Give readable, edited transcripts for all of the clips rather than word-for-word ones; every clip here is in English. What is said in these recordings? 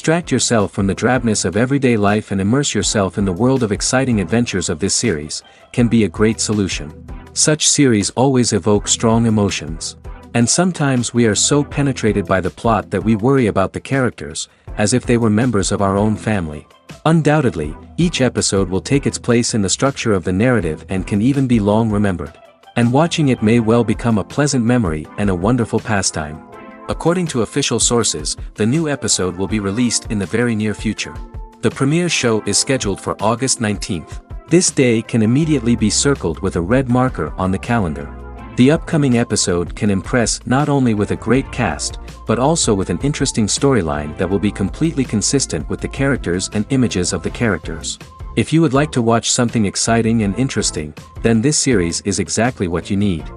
Distract yourself from the drabness of everyday life and immerse yourself in the world of exciting adventures of this series, can be a great solution. Such series always evoke strong emotions. And sometimes we are so penetrated by the plot that we worry about the characters, as if they were members of our own family. Undoubtedly, each episode will take its place in the structure of the narrative and can even be long remembered. And watching it may well become a pleasant memory and a wonderful pastime. According to official sources, the new episode will be released in the very near future. The premiere show is scheduled for August 19th. This day can immediately be circled with a red marker on the calendar. The upcoming episode can impress not only with a great cast, but also with an interesting storyline that will be completely consistent with the characters and images of the characters. If you would like to watch something exciting and interesting, then this series is exactly what you need.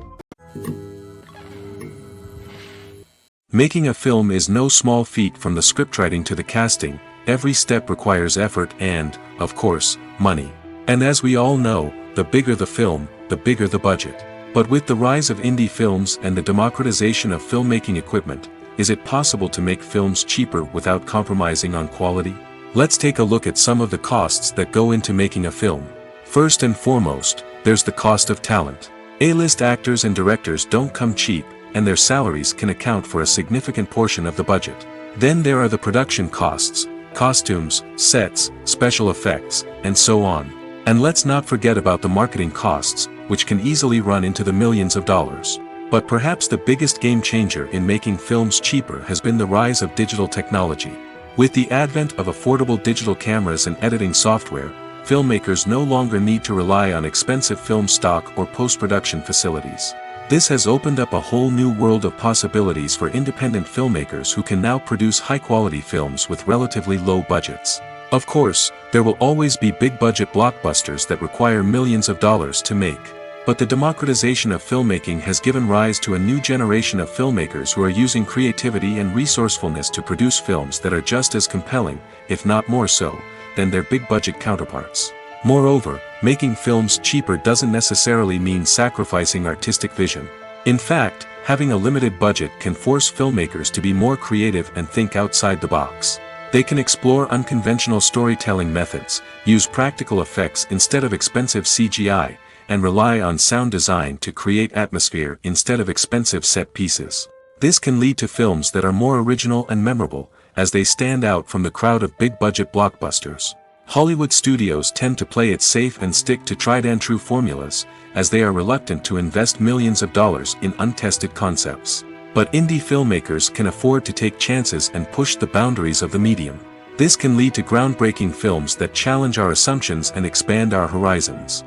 Making a film is no small feat. From the scriptwriting to the casting, every step requires effort and, of course, money. And as we all know, the bigger the film, the bigger the budget. But with the rise of indie films and the democratization of filmmaking equipment, is it possible to make films cheaper without compromising on quality? Let's take a look at some of the costs that go into making a film. First and foremost, there's the cost of talent. A-list actors and directors don't come cheap, and their salaries can account for a significant portion of the budget. Then there are the production costs, costumes, sets, special effects, and so on. And let's not forget about the marketing costs, which can easily run into the millions of dollars. But perhaps the biggest game changer in making films cheaper has been the rise of digital technology. With the advent of affordable digital cameras and editing software, filmmakers no longer need to rely on expensive film stock or post-production facilities. This has opened up a whole new world of possibilities for independent filmmakers who can now produce high-quality films with relatively low budgets. Of course, there will always be big-budget blockbusters that require millions of dollars to make. But the democratization of filmmaking has given rise to a new generation of filmmakers who are using creativity and resourcefulness to produce films that are just as compelling, if not more so, than their big-budget counterparts. Moreover, making films cheaper doesn't necessarily mean sacrificing artistic vision. In fact, having a limited budget can force filmmakers to be more creative and think outside the box. They can explore unconventional storytelling methods, use practical effects instead of expensive CGI, and rely on sound design to create atmosphere instead of expensive set pieces. This can lead to films that are more original and memorable, as they stand out from the crowd of big-budget blockbusters. Hollywood studios tend to play it safe and stick to tried-and-true formulas, as they are reluctant to invest millions of dollars in untested concepts. But indie filmmakers can afford to take chances and push the boundaries of the medium. This can lead to groundbreaking films that challenge our assumptions and expand our horizons.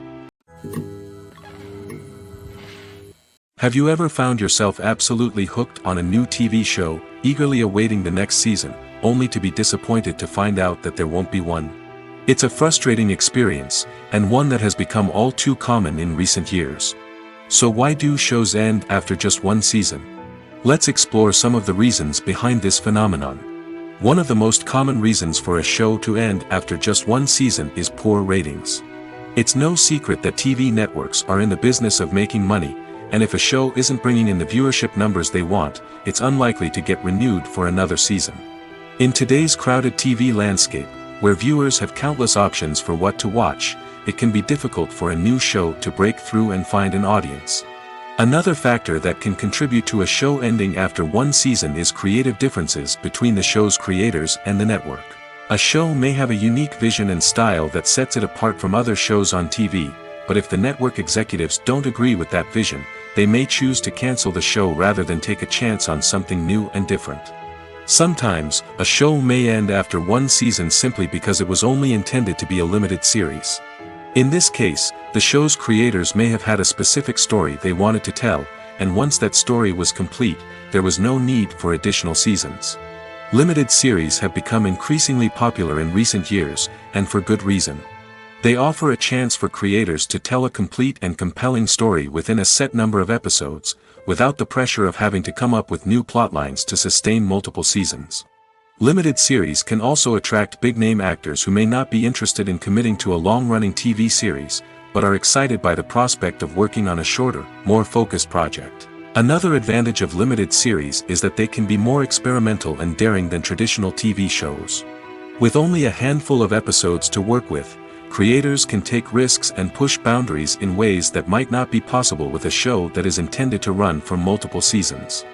Have you ever found yourself absolutely hooked on a new TV show, eagerly awaiting the next season, only to be disappointed to find out that there won't be one? It's a frustrating experience, and one that has become all too common in recent years. So why do shows end after just one season? Let's explore some of the reasons behind this phenomenon. One of the most common reasons for a show to end after just one season is poor ratings. It's no secret that TV networks are in the business of making money, and if a show isn't bringing in the viewership numbers they want, it's unlikely to get renewed for another season. In today's crowded TV landscape, where viewers have countless options for what to watch, it can be difficult for a new show to break through and find an audience. Another factor that can contribute to a show ending after one season is creative differences between the show's creators and the network. A show may have a unique vision and style that sets it apart from other shows on TV, but if the network executives don't agree with that vision, they may choose to cancel the show rather than take a chance on something new and different. Sometimes, a show may end after one season simply because it was only intended to be a limited series. In this case, the show's creators may have had a specific story they wanted to tell, and once that story was complete, there was no need for additional seasons. Limited series have become increasingly popular in recent years, and for good reason. They offer a chance for creators to tell a complete and compelling story within a set number of episodes, without the pressure of having to come up with new plotlines to sustain multiple seasons. Limited series can also attract big-name actors who may not be interested in committing to a long-running TV series, but are excited by the prospect of working on a shorter, more focused project. Another advantage of limited series is that they can be more experimental and daring than traditional TV shows. With only a handful of episodes to work with, creators can take risks and push boundaries in ways that might not be possible with a show that is intended to run for multiple seasons.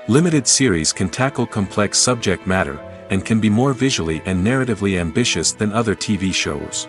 Limited series can tackle complex subject matter, and can be more visually and narratively ambitious than other TV shows.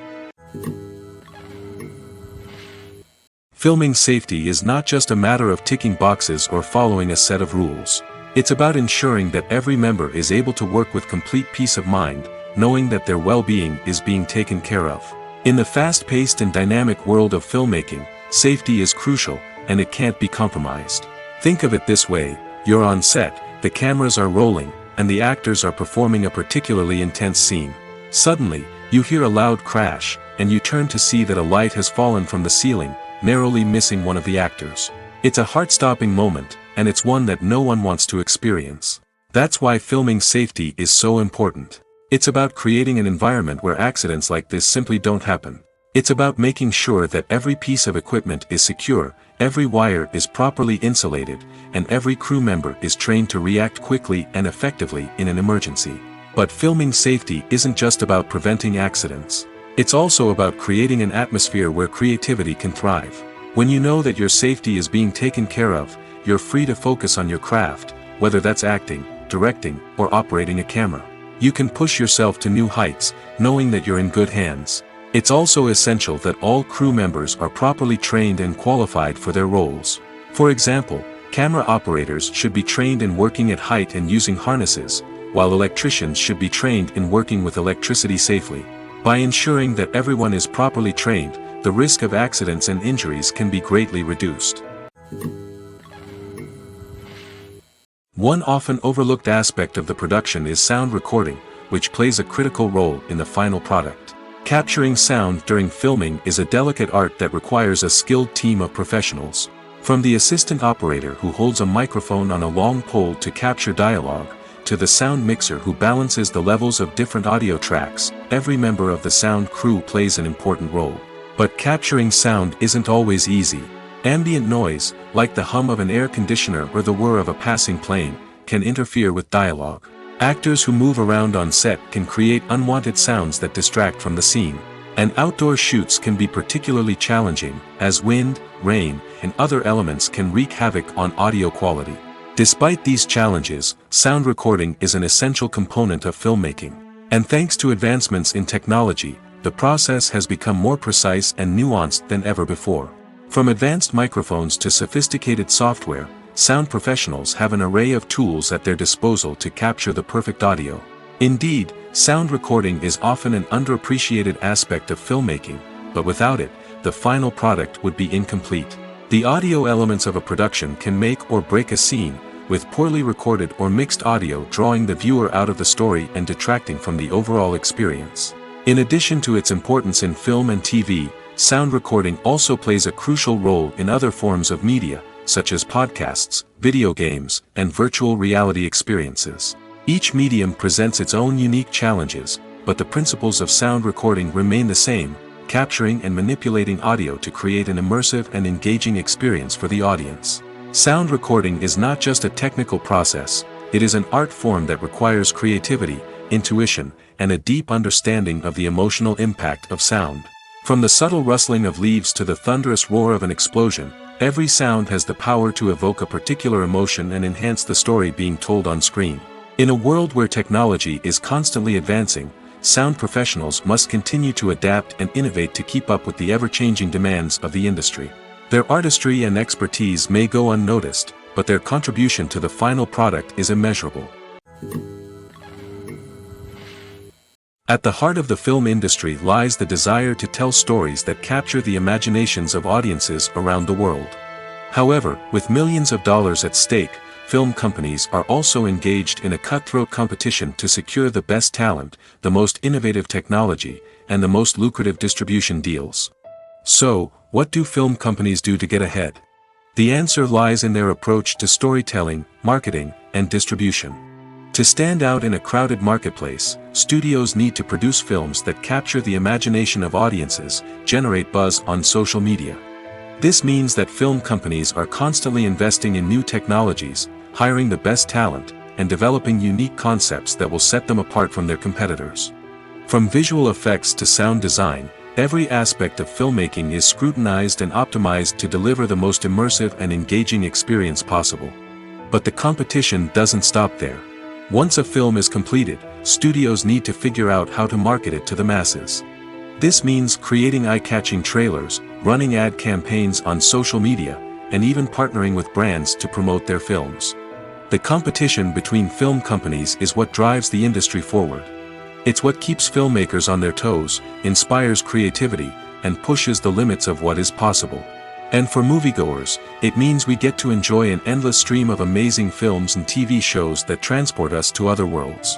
Filming safety is not just a matter of ticking boxes or following a set of rules. It's about ensuring that every member is able to work with complete peace of mind, knowing that their well-being is being taken care of. In the fast-paced and dynamic world of filmmaking, safety is crucial, and it can't be compromised. Think of it this way: you're on set, the cameras are rolling, and the actors are performing a particularly intense scene. Suddenly, you hear a loud crash, and you turn to see that a light has fallen from the ceiling, narrowly missing one of the actors. It's a heart-stopping moment, and it's one that no one wants to experience. That's why filming safety is so important. It's about creating an environment where accidents like this simply don't happen. It's about making sure that every piece of equipment is secure, every wire is properly insulated, and every crew member is trained to react quickly and effectively in an emergency. But filming safety isn't just about preventing accidents. It's also about creating an atmosphere where creativity can thrive. When you know that your safety is being taken care of, you're free to focus on your craft, whether that's acting, directing, or operating a camera. You can push yourself to new heights, knowing that you're in good hands. It's also essential that all crew members are properly trained and qualified for their roles. For example, camera operators should be trained in working at height and using harnesses, while electricians should be trained in working with electricity safely. By ensuring that everyone is properly trained, the risk of accidents and injuries can be greatly reduced. One often overlooked aspect of the production is sound recording, which plays a critical role in the final product. Capturing sound during filming is a delicate art that requires a skilled team of professionals. From the assistant operator who holds a microphone on a long pole to capture dialogue, to the sound mixer who balances the levels of different audio tracks, every member of the sound crew plays an important role. But capturing sound isn't always easy. Ambient noise, like the hum of an air conditioner or the whir of a passing plane, can interfere with dialogue. Actors who move around on set can create unwanted sounds that distract from the scene. And outdoor shoots can be particularly challenging, as wind, rain, and other elements can wreak havoc on audio quality. Despite these challenges, sound recording is an essential component of filmmaking. And thanks to advancements in technology, the process has become more precise and nuanced than ever before. From advanced microphones to sophisticated software, sound professionals have an array of tools at their disposal to capture the perfect audio. Indeed, sound recording is often an underappreciated aspect of filmmaking, but without it, the final product would be incomplete. The audio elements of a production can make or break a scene, with poorly recorded or mixed audio drawing the viewer out of the story and detracting from the overall experience. In addition to its importance in film and TV, sound recording also plays a crucial role in other forms of media, such as podcasts, video games, and virtual reality experiences. Each medium presents its own unique challenges, but the principles of sound recording remain the same: capturing and manipulating audio to create an immersive and engaging experience for the audience. Sound recording is not just a technical process, it is an art form that requires creativity, intuition, and a deep understanding of the emotional impact of sound. From the subtle rustling of leaves to the thunderous roar of an explosion, every sound has the power to evoke a particular emotion and enhance the story being told on screen. In a world where technology is constantly advancing, sound professionals must continue to adapt and innovate to keep up with the ever-changing demands of the industry. Their artistry and expertise may go unnoticed, but their contribution to the final product is immeasurable. At the heart of the film industry lies the desire to tell stories that capture the imaginations of audiences around the world. However, with millions of dollars at stake, film companies are also engaged in a cutthroat competition to secure the best talent, the most innovative technology, and the most lucrative distribution deals. So, what do film companies do to get ahead? The answer lies in their approach to storytelling, marketing, and distribution. To stand out in a crowded marketplace, studios need to produce films that capture the imagination of audiences, generate buzz on social media, This means that film companies are constantly investing in new technologies, hiring the best talent, and developing unique concepts that will set them apart from their competitors. From visual effects to sound design, every aspect of filmmaking is scrutinized and optimized to deliver the most immersive and engaging experience possible. But the competition doesn't stop there. Once a film is completed, studios need to figure out how to market it to the masses. This means creating eye-catching trailers, running ad campaigns on social media, and even partnering with brands to promote their films. The competition between film companies is what drives the industry forward. It's what keeps filmmakers on their toes, inspires creativity, and pushes the limits of what is possible. And for moviegoers, it means we get to enjoy an endless stream of amazing films and TV shows that transport us to other worlds.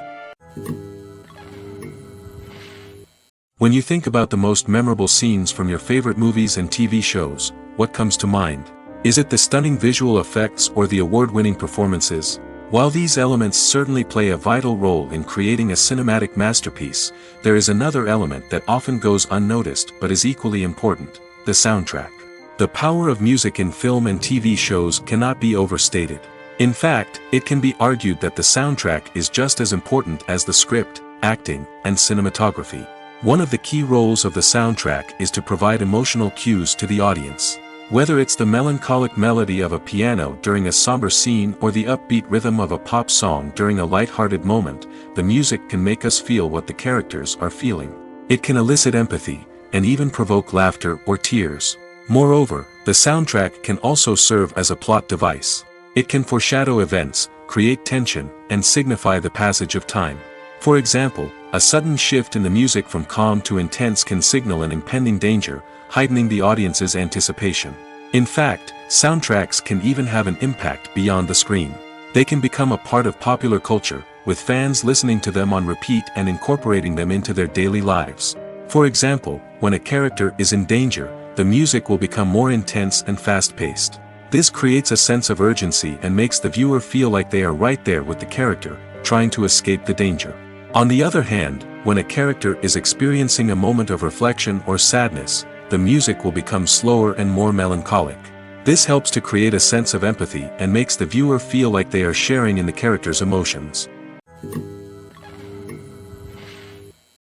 When you think about the most memorable scenes from your favorite movies and TV shows, what comes to mind? Is it the stunning visual effects or the award-winning performances? While these elements certainly play a vital role in creating a cinematic masterpiece, there is another element that often goes unnoticed but is equally important: the soundtrack. The power of music in film and TV shows cannot be overstated. In fact, it can be argued that the soundtrack is just as important as the script, acting, and cinematography. One of the key roles of the soundtrack is to provide emotional cues to the audience. Whether it's the melancholic melody of a piano during a somber scene or the upbeat rhythm of a pop song during a light-hearted moment, the music can make us feel what the characters are feeling. It can elicit empathy, and even provoke laughter or tears. Moreover, the soundtrack can also serve as a plot device. It can foreshadow events, create tension, and signify the passage of time. For example, a sudden shift in the music from calm to intense can signal an impending danger, heightening the audience's anticipation. In fact, soundtracks can even have an impact beyond the screen. They can become a part of popular culture, with fans listening to them on repeat and incorporating them into their daily lives. For example, when a character is in danger, the music will become more intense and fast-paced. This creates a sense of urgency and makes the viewer feel like they are right there with the character, trying to escape the danger. On the other hand, when a character is experiencing a moment of reflection or sadness, the music will become slower and more melancholic. This helps to create a sense of empathy and makes the viewer feel like they are sharing in the character's emotions.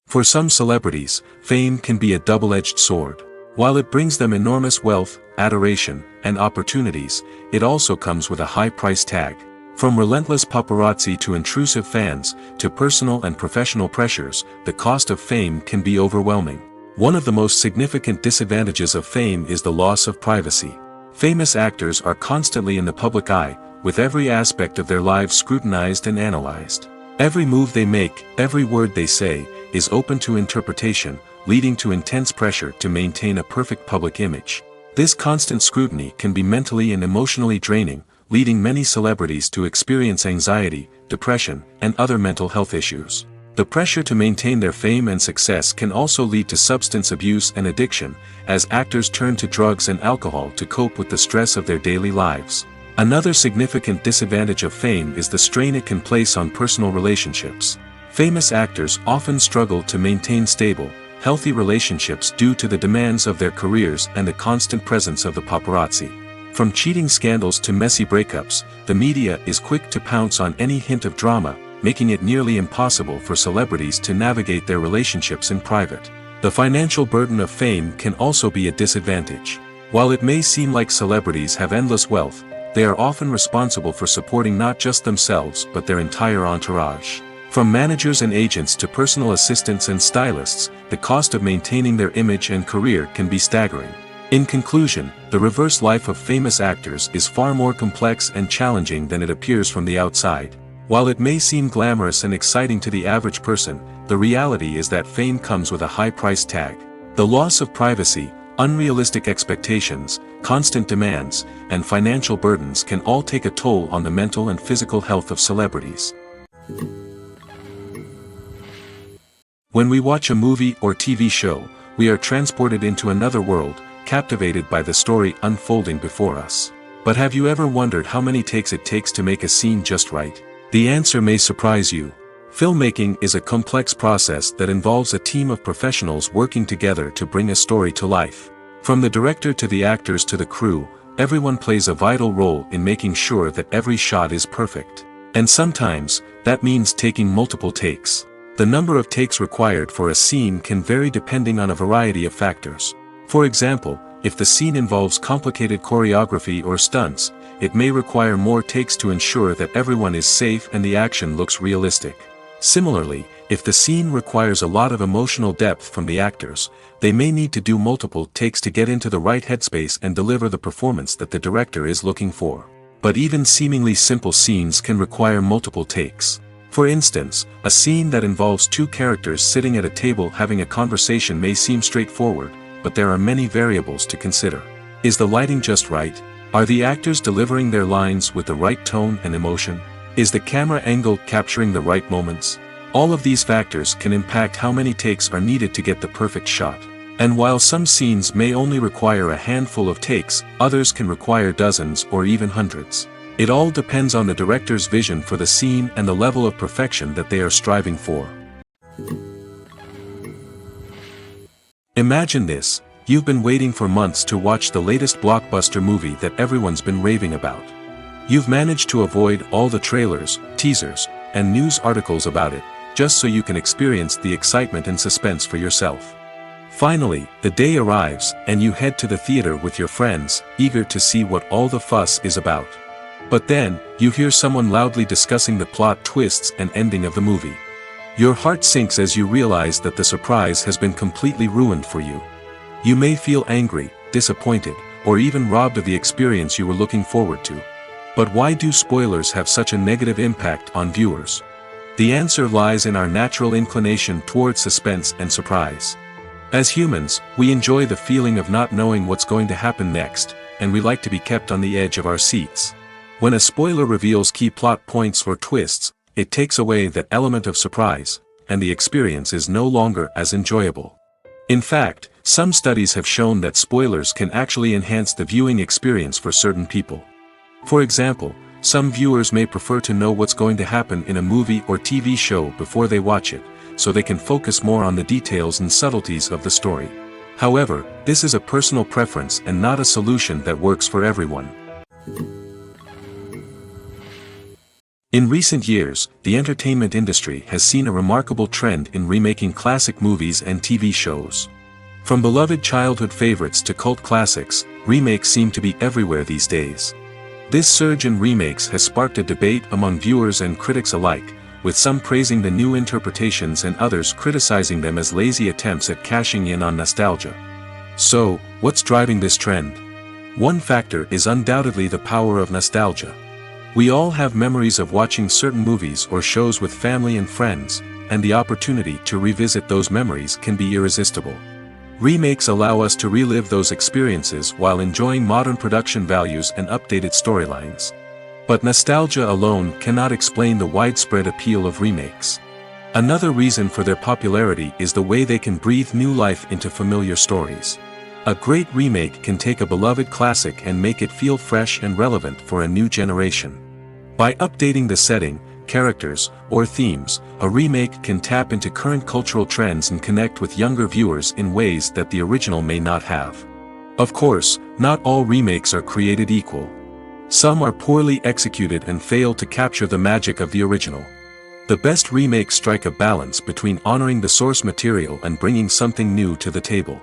For some celebrities, fame can be a double-edged sword. While it brings them enormous wealth, adoration, and opportunities, it also comes with a high price tag. From relentless paparazzi to intrusive fans, to personal and professional pressures, the cost of fame can be overwhelming. One of the most significant disadvantages of fame is the loss of privacy. Famous actors are constantly in the public eye, with every aspect of their lives scrutinized and analyzed. Every move they make, every word they say, is open to interpretation, leading to intense pressure to maintain a perfect public image. This constant scrutiny can be mentally and emotionally draining, leading many celebrities to experience anxiety, depression, and other mental health issues. The pressure to maintain their fame and success can also lead to substance abuse and addiction, as actors turn to drugs and alcohol to cope with the stress of their daily lives. Another significant disadvantage of fame is the strain it can place on personal relationships. Famous actors often struggle to maintain stable, healthy relationships due to the demands of their careers and the constant presence of the paparazzi. From cheating scandals to messy breakups, the media is quick to pounce on any hint of drama, making it nearly impossible for celebrities to navigate their relationships in private. The financial burden of fame can also be a disadvantage. While it may seem like celebrities have endless wealth, they are often responsible for supporting not just themselves but their entire entourage. From managers and agents to personal assistants and stylists, the cost of maintaining their image and career can be staggering. In conclusion, the reverse life of famous actors is far more complex and challenging than it appears from the outside. While it may seem glamorous and exciting to the average person, the reality is that fame comes with a high price tag. The loss of privacy, unrealistic expectations, constant demands, and financial burdens can all take a toll on the mental and physical health of celebrities. When we watch a movie or TV show, we are transported into another world, captivated by the story unfolding before us. But have you ever wondered how many takes it takes to make a scene just right? The answer may surprise you. Filmmaking is a complex process that involves a team of professionals working together to bring a story to life. From the director to the actors to the crew, everyone plays a vital role in making sure that every shot is perfect. And sometimes, that means taking multiple takes. The number of takes required for a scene can vary depending on a variety of factors. For example, if the scene involves complicated choreography or stunts, it may require more takes to ensure that everyone is safe and the action looks realistic. Similarly, if the scene requires a lot of emotional depth from the actors, they may need to do multiple takes to get into the right headspace and deliver the performance that the director is looking for. But even seemingly simple scenes can require multiple takes. For instance, a scene that involves two characters sitting at a table having a conversation may seem straightforward, but there are many variables to consider. Is the lighting just right? Are the actors delivering their lines with the right tone and emotion? Is the camera angle capturing the right moments? All of these factors can impact how many takes are needed to get the perfect shot. And while some scenes may only require a handful of takes, others can require dozens or even hundreds. It all depends on the director's vision for the scene and the level of perfection that they are striving for. Imagine this: you've been waiting for months to watch the latest blockbuster movie that everyone's been raving about. You've managed to avoid all the trailers, teasers, and news articles about it, just so you can experience the excitement and suspense for yourself. Finally, the day arrives, and you head to the theater with your friends, eager to see what all the fuss is about. But then, you hear someone loudly discussing the plot twists and ending of the movie. Your heart sinks as you realize that the surprise has been completely ruined for you. You may feel angry, disappointed, or even robbed of the experience you were looking forward to. But why do spoilers have such a negative impact on viewers? The answer lies in our natural inclination toward suspense and surprise. As humans, we enjoy the feeling of not knowing what's going to happen next, and we like to be kept on the edge of our seats. When a spoiler reveals key plot points or twists, it takes away that element of surprise, and the experience is no longer as enjoyable. In fact, some studies have shown that spoilers can actually enhance the viewing experience for certain people. For example, some viewers may prefer to know what's going to happen in a movie or TV show before they watch it, so they can focus more on the details and subtleties of the story. However, this is a personal preference and not a solution that works for everyone. In recent years, the entertainment industry has seen a remarkable trend in remaking classic movies and TV shows. From beloved childhood favorites to cult classics, remakes seem to be everywhere these days. This surge in remakes has sparked a debate among viewers and critics alike, with some praising the new interpretations and others criticizing them as lazy attempts at cashing in on nostalgia. So, what's driving this trend? One factor is undoubtedly the power of nostalgia. We all have memories of watching certain movies or shows with family and friends, and the opportunity to revisit those memories can be irresistible. Remakes allow us to relive those experiences while enjoying modern production values and updated storylines. But nostalgia alone cannot explain the widespread appeal of remakes. Another reason for their popularity is the way they can breathe new life into familiar stories. A great remake can take a beloved classic and make it feel fresh and relevant for a new generation. By updating the setting, characters, or themes, a remake can tap into current cultural trends and connect with younger viewers in ways that the original may not have. Of course, not all remakes are created equal. Some are poorly executed and fail to capture the magic of the original. The best remakes strike a balance between honoring the source material and bringing something new to the table.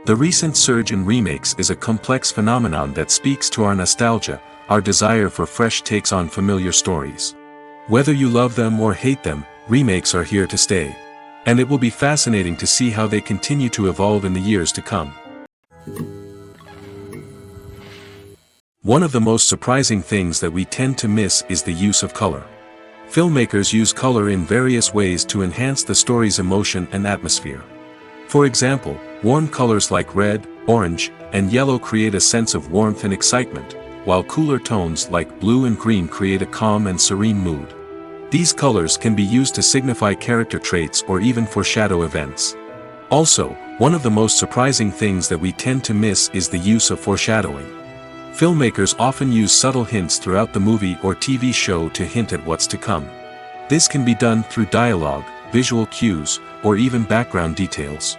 The recent surge in remakes is a complex phenomenon that speaks to our nostalgia, our desire for fresh takes on familiar stories. Whether you love them or hate them, remakes are here to stay. And it will be fascinating to see how they continue to evolve in the years to come. One of the most surprising things that we tend to miss is the use of color. Filmmakers use color in various ways to enhance the story's emotion and atmosphere. For example, warm colors like red, orange, and yellow create a sense of warmth and excitement, while cooler tones like blue and green create a calm and serene mood. These colors can be used to signify character traits or even foreshadow events. Also, one of the most surprising things that we tend to miss is the use of foreshadowing. Filmmakers often use subtle hints throughout the movie or TV show to hint at what's to come. This can be done through dialogue, visual cues, or even background details.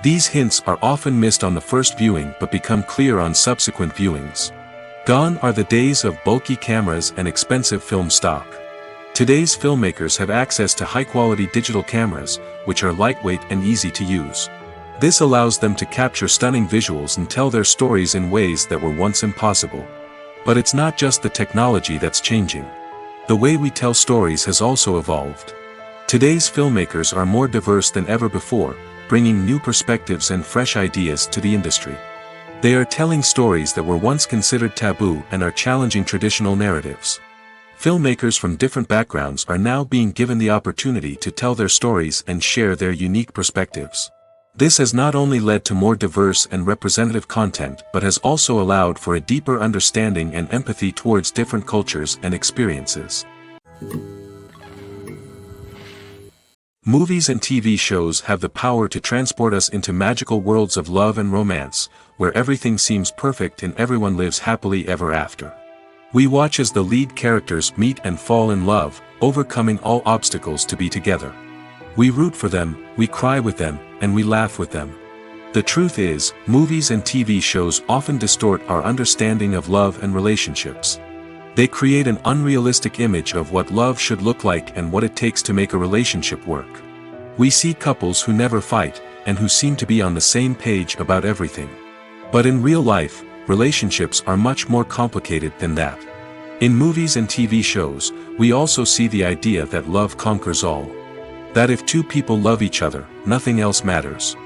These hints are often missed on the first viewing but become clear on subsequent viewings. Gone are the days of bulky cameras and expensive film stock. Today's filmmakers have access to high-quality digital cameras, which are lightweight and easy to use. This allows them to capture stunning visuals and tell their stories in ways that were once impossible. But it's not just the technology that's changing. The way we tell stories has also evolved. Today's filmmakers are more diverse than ever before, bringing new perspectives and fresh ideas to the industry. They are telling stories that were once considered taboo and are challenging traditional narratives. Filmmakers from different backgrounds are now being given the opportunity to tell their stories and share their unique perspectives. This has not only led to more diverse and representative content but has also allowed for a deeper understanding and empathy towards different cultures and experiences. Movies and TV shows have the power to transport us into magical worlds of love and romance, where everything seems perfect and everyone lives happily ever after. We watch as the lead characters meet and fall in love, overcoming all obstacles to be together. We root for them, we cry with them, and we laugh with them. The truth is, movies and TV shows often distort our understanding of love and relationships. They create an unrealistic image of what love should look like and what it takes to make a relationship work. We see couples who never fight, and who seem to be on the same page about everything. But in real life, relationships are much more complicated than that. In movies and TV shows, we also see the idea that love conquers all. That if two people love each other, nothing else matters.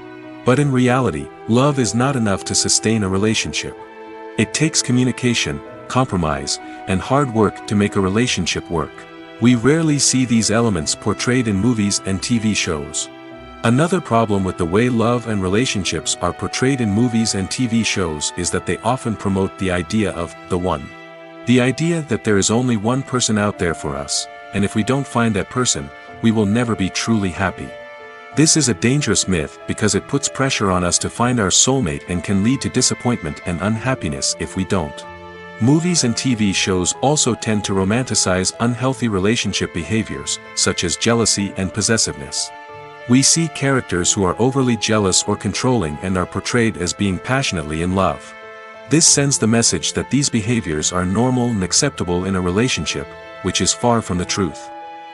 But in reality, love is not enough to sustain a relationship. It takes communication, compromise, and hard work to make a relationship work. We rarely see these elements portrayed in movies and TV shows. Another problem with the way love and relationships are portrayed in movies and TV shows is that they often promote the idea of the one. The idea that there is only one person out there for us, and if we don't find that person, we will never be truly happy. This is a dangerous myth because it puts pressure on us to find our soulmate and can lead to disappointment and unhappiness if we don't. Movies and TV shows also tend to romanticize unhealthy relationship behaviors, such as jealousy and possessiveness. We see characters who are overly jealous or controlling and are portrayed as being passionately in love. This sends the message that these behaviors are normal and acceptable in a relationship, which is far from the truth.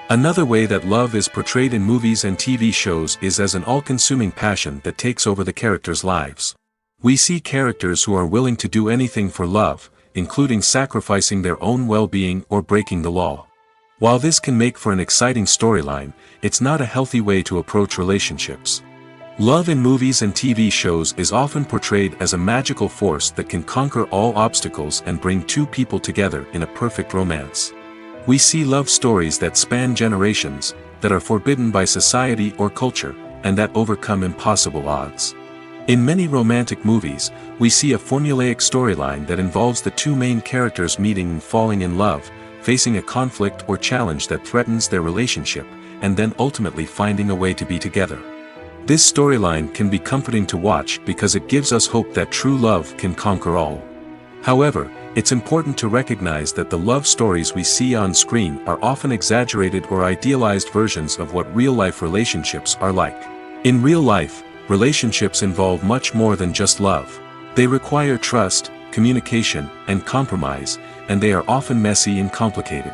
Another way that love is portrayed in movies and TV shows is as an all-consuming passion that takes over the characters' lives. We see characters who are willing to do anything for love, including sacrificing their own well-being or breaking the law. While this can make for an exciting storyline, it's not a healthy way to approach relationships. Love in movies and TV shows is often portrayed as a magical force that can conquer all obstacles and bring two people together in a perfect romance. We see love stories that span generations, that are forbidden by society or culture, and that overcome impossible odds. In many romantic movies, we see a formulaic storyline that involves the two main characters meeting and falling in love, facing a conflict or challenge that threatens their relationship, and then ultimately finding a way to be together. This storyline can be comforting to watch because it gives us hope that true love can conquer all. However, it's important to recognize that the love stories we see on screen are often exaggerated or idealized versions of what real-life relationships are like. In real life, relationships involve much more than just love. They require trust, communication, and compromise, and they are often messy and complicated.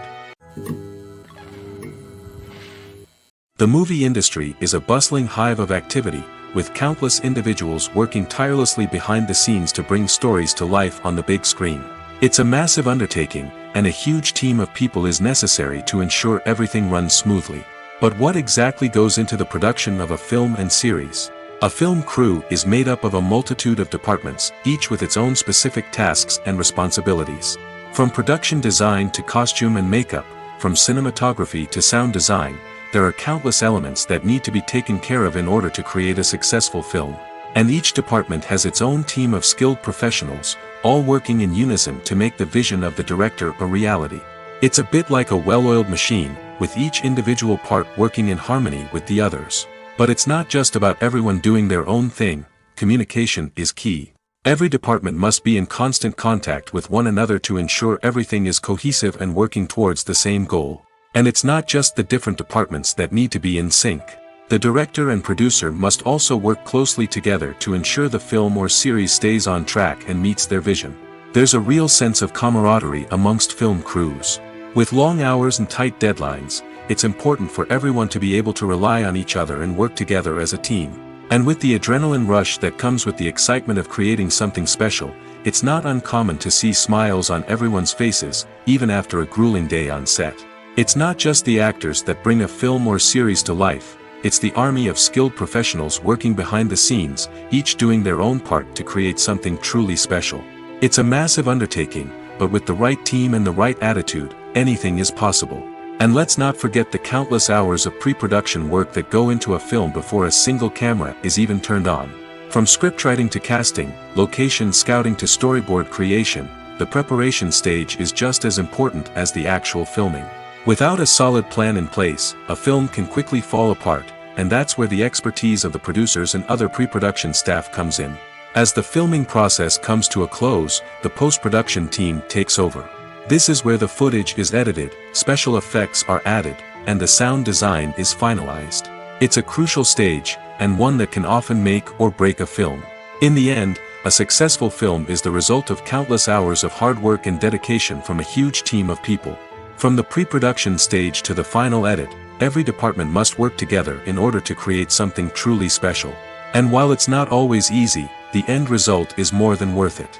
The movie industry is a bustling hive of activity, with countless individuals working tirelessly behind the scenes to bring stories to life on the big screen. It's a massive undertaking, and a huge team of people is necessary to ensure everything runs smoothly. But what exactly goes into the production of a film and series? A film crew is made up of a multitude of departments, each with its own specific tasks and responsibilities. From production design to costume and makeup, from cinematography to sound design, there are countless elements that need to be taken care of in order to create a successful film. And each department has its own team of skilled professionals, all working in unison to make the vision of the director a reality. It's a bit like a well-oiled machine, with each individual part working in harmony with the others. But it's not just about everyone doing their own thing. Communication is key. Every department must be in constant contact with one another to ensure everything is cohesive and working towards the same goal. And it's not just the different departments that need to be in sync. The director and producer must also work closely together to ensure the film or series stays on track and meets their vision. There's a real sense of camaraderie amongst film crews. With long hours and tight deadlines, it's important for everyone to be able to rely on each other and work together as a team. And with the adrenaline rush that comes with the excitement of creating something special, it's not uncommon to see smiles on everyone's faces, even after a grueling day on set. It's not just the actors that bring a film or series to life, it's the army of skilled professionals working behind the scenes, each doing their own part to create something truly special. It's a massive undertaking, but with the right team and the right attitude, anything is possible. And let's not forget the countless hours of pre-production work that go into a film before a single camera is even turned on. From scriptwriting to casting, location scouting to storyboard creation, the preparation stage is just as important as the actual filming. Without a solid plan in place, a film can quickly fall apart, and that's where the expertise of the producers and other pre-production staff comes in. As the filming process comes to a close, the post-production team takes over. This is where the footage is edited, special effects are added, and the sound design is finalized. It's a crucial stage, and one that can often make or break a film. In the end, a successful film is the result of countless hours of hard work and dedication from a huge team of people. From the pre-production stage to the final edit, every department must work together in order to create something truly special. And while it's not always easy, the end result is more than worth it.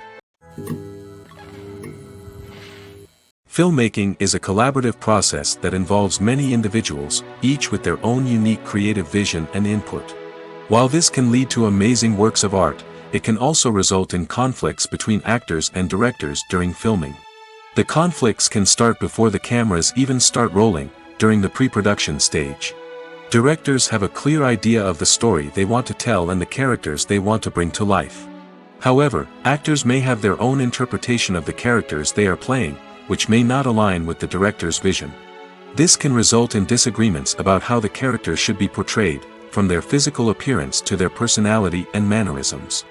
Filmmaking is a collaborative process that involves many individuals, each with their own unique creative vision and input. While this can lead to amazing works of art, it can also result in conflicts between actors and directors during filming. The conflicts can start before the cameras even start rolling, during the pre-production stage. Directors have a clear idea of the story they want to tell and the characters they want to bring to life. However, actors may have their own interpretation of the characters they are playing, which may not align with the director's vision. This can result in disagreements about how the characters should be portrayed, from their physical appearance to their personality and mannerisms.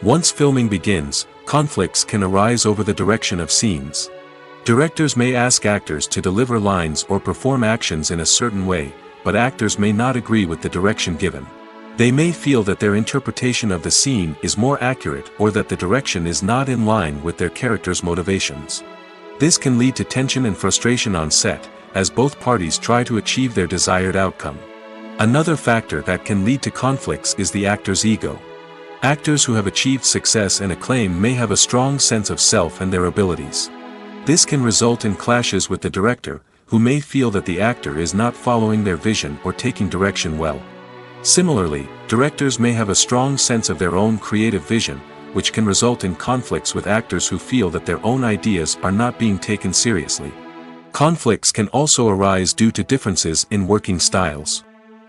Once filming begins, conflicts can arise over the direction of scenes. Directors may ask actors to deliver lines or perform actions in a certain way, but actors may not agree with the direction given. They may feel that their interpretation of the scene is more accurate or that the direction is not in line with their character's motivations. This can lead to tension and frustration on set, as both parties try to achieve their desired outcome. Another factor that can lead to conflicts is the actor's ego. Actors who have achieved success and acclaim may have a strong sense of self and their abilities. This can result in clashes with the director, who may feel that the actor is not following their vision or taking direction well. Similarly, directors may have a strong sense of their own creative vision, which can result in conflicts with actors who feel that their own ideas are not being taken seriously. Conflicts can also arise due to differences in working styles.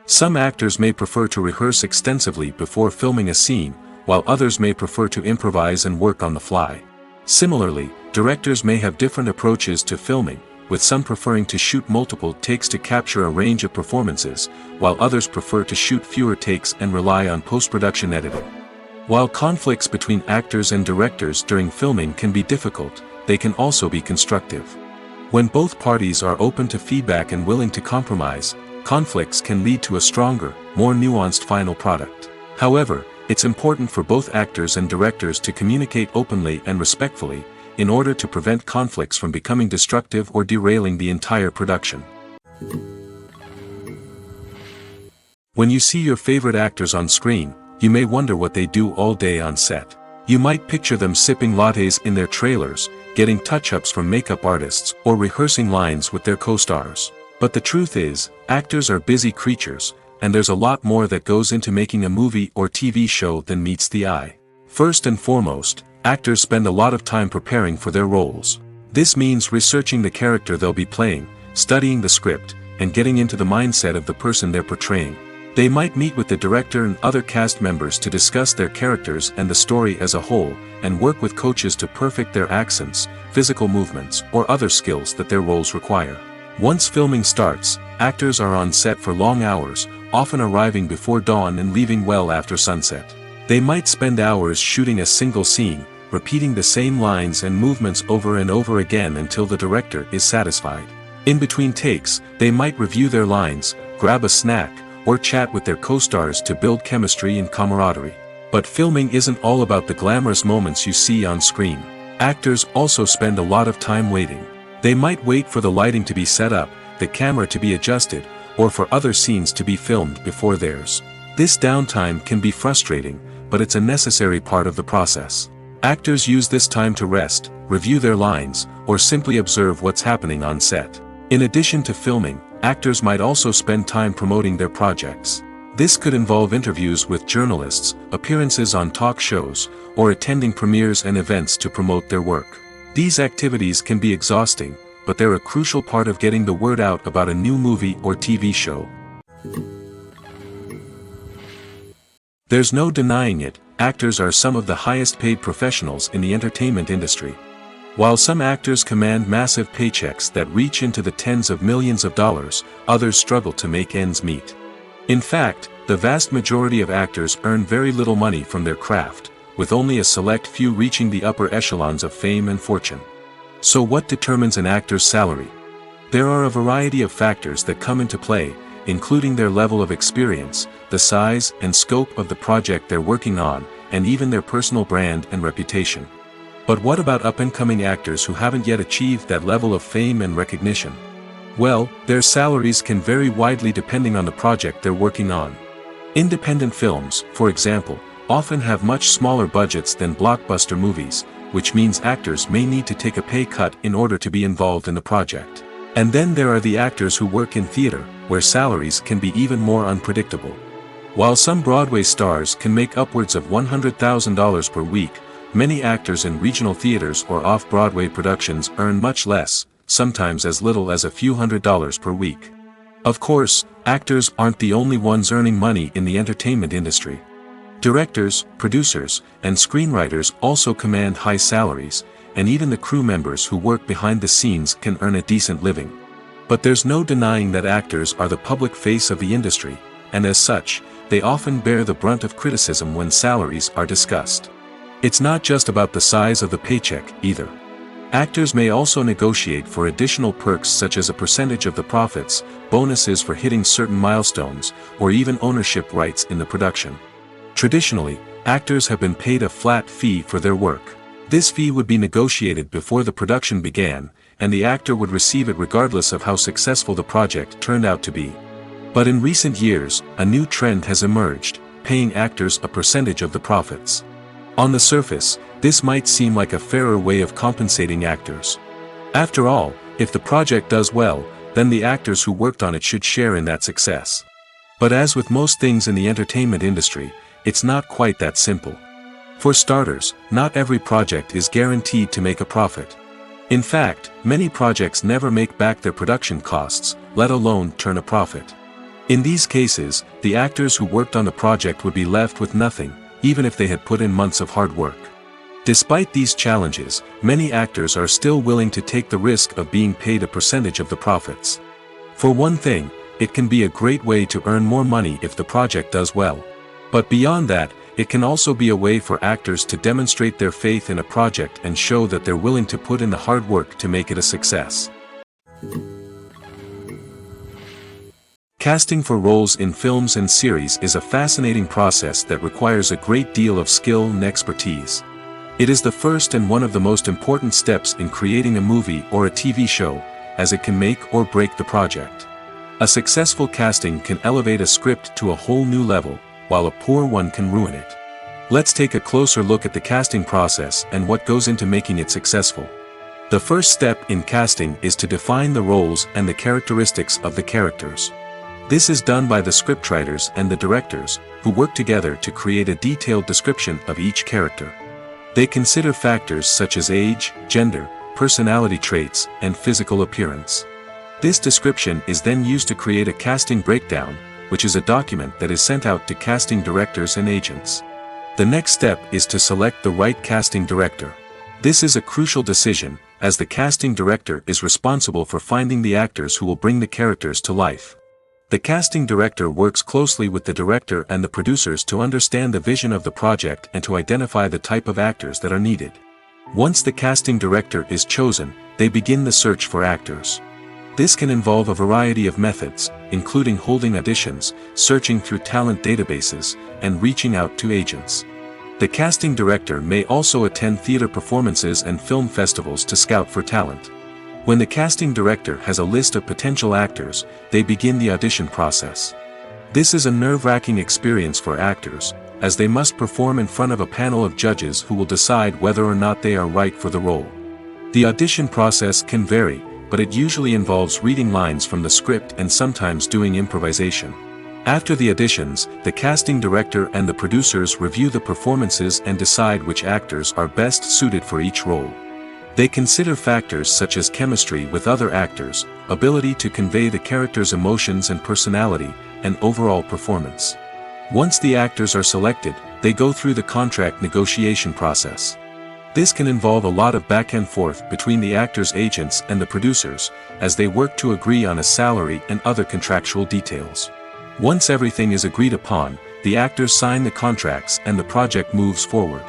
Some actors may prefer to rehearse extensively before filming a scene, while others may prefer to improvise and work on the fly. Similarly, directors may have different approaches to filming, with some preferring to shoot multiple takes to capture a range of performances, while others prefer to shoot fewer takes and rely on post-production editing. While conflicts between actors and directors during filming can be difficult, they can also be constructive. When both parties are open to feedback and willing to compromise, conflicts can lead to a stronger, more nuanced final product. However, it's important for both actors and directors to communicate openly and respectfully, in order to prevent conflicts from becoming destructive or derailing the entire production. When you see your favorite actors on screen, you may wonder what they do all day on set. You might picture them sipping lattes in their trailers, getting touch-ups from makeup artists, or rehearsing lines with their co-stars. But the truth is, actors are busy creatures, and there's a lot more that goes into making a movie or TV show than meets the eye. First and foremost, actors spend a lot of time preparing for their roles. This means researching the character they'll be playing, studying the script, and getting into the mindset of the person they're portraying. They might meet with the director and other cast members to discuss their characters and the story as a whole, and work with coaches to perfect their accents, physical movements, or other skills that their roles require. Once filming starts, actors are on set for long hours, often arriving before dawn and leaving well after sunset. They might spend hours shooting a single scene, repeating the same lines and movements over and over again until the director is satisfied. In between takes, they might review their lines, grab a snack, or chat with their co-stars to build chemistry and camaraderie. But filming isn't all about the glamorous moments you see on screen. Actors also spend a lot of time waiting. They might wait for the lighting to be set up, the camera to be adjusted, or for other scenes to be filmed before theirs. This downtime can be frustrating, but it's a necessary part of the process. Actors use this time to rest, review their lines, or simply observe what's happening on set. In addition to filming, actors might also spend time promoting their projects. This could involve interviews with journalists, appearances on talk shows, or attending premieres and events to promote their work. These activities can be exhausting, but they're a crucial part of getting the word out about a new movie or TV show. There's no denying it, actors are some of the highest paid professionals in the entertainment industry. While some actors command massive paychecks that reach into the tens of millions of dollars, others struggle to make ends meet. In fact, the vast majority of actors earn very little money from their craft, with only a select few reaching the upper echelons of fame and fortune. So what determines an actor's salary? There are a variety of factors that come into play, including their level of experience, the size and scope of the project they're working on, and even their personal brand and reputation. But what about up-and-coming actors who haven't yet achieved that level of fame and recognition? Well, their salaries can vary widely depending on the project they're working on. Independent films, for example, often have much smaller budgets than blockbuster movies, which means actors may need to take a pay cut in order to be involved in the project. And then there are the actors who work in theater, where salaries can be even more unpredictable. While some Broadway stars can make upwards of $100,000 per week, many actors in regional theaters or off-Broadway productions earn much less, sometimes as little as a few $100s per week. Of course, actors aren't the only ones earning money in the entertainment industry. Directors, producers, and screenwriters also command high salaries, and even the crew members who work behind the scenes can earn a decent living. But there's no denying that actors are the public face of the industry, and as such, they often bear the brunt of criticism when salaries are discussed. It's not just about the size of the paycheck, either. Actors may also negotiate for additional perks such as a percentage of the profits, bonuses for hitting certain milestones, or even ownership rights in the production. Traditionally, actors have been paid a flat fee for their work. This fee would be negotiated before the production began, and the actor would receive it regardless of how successful the project turned out to be. But in recent years, a new trend has emerged, paying actors a percentage of the profits. On the surface, this might seem like a fairer way of compensating actors. After all, if the project does well, then the actors who worked on it should share in that success. But as with most things in the entertainment industry, it's not quite that simple. For starters, not every project is guaranteed to make a profit. In fact, many projects never make back their production costs, let alone turn a profit. In these cases, the actors who worked on the project would be left with nothing, even if they had put in months of hard work. Despite these challenges, many actors are still willing to take the risk of being paid a percentage of the profits. For one thing, it can be a great way to earn more money if the project does well. But beyond that, it can also be a way for actors to demonstrate their faith in a project and show that they're willing to put in the hard work to make it a success. Casting for roles in films and series is a fascinating process that requires a great deal of skill and expertise. It is the first and one of the most important steps in creating a movie or a TV show, as it can make or break the project. A successful casting can elevate a script to a whole new level, while a poor one can ruin it. Let's take a closer look at the casting process and what goes into making it successful. The first step in casting is to define the roles and the characteristics of the characters. This is done by the scriptwriters and the directors, who work together to create a detailed description of each character. They consider factors such as age, gender, personality traits, and physical appearance. This description is then used to create a casting breakdown, which is a document that is sent out to casting directors and agents. The next step is to select the right casting director. This is a crucial decision, as the casting director is responsible for finding the actors who will bring the characters to life. The casting director works closely with the director and the producers to understand the vision of the project and to identify the type of actors that are needed. Once the casting director is chosen, they begin the search for actors. This can involve a variety of methods, including holding auditions, searching through talent databases, and reaching out to agents. The casting director may also attend theater performances and film festivals to scout for talent. When the casting director has a list of potential actors, they begin the audition process. This is a nerve-wracking experience for actors, as they must perform in front of a panel of judges who will decide whether or not they are right for the role. The audition process can vary, but it usually involves reading lines from the script and sometimes doing improvisation. After the auditions, the casting director and the producers review the performances and decide which actors are best suited for each role. They consider factors such as chemistry with other actors, ability to convey the character's emotions and personality, and overall performance. Once the actors are selected, they go through the contract negotiation process. This can involve a lot of back and forth between the actors' agents and the producers, as they work to agree on a salary and other contractual details. Once everything is agreed upon, the actors sign the contracts and the project moves forward.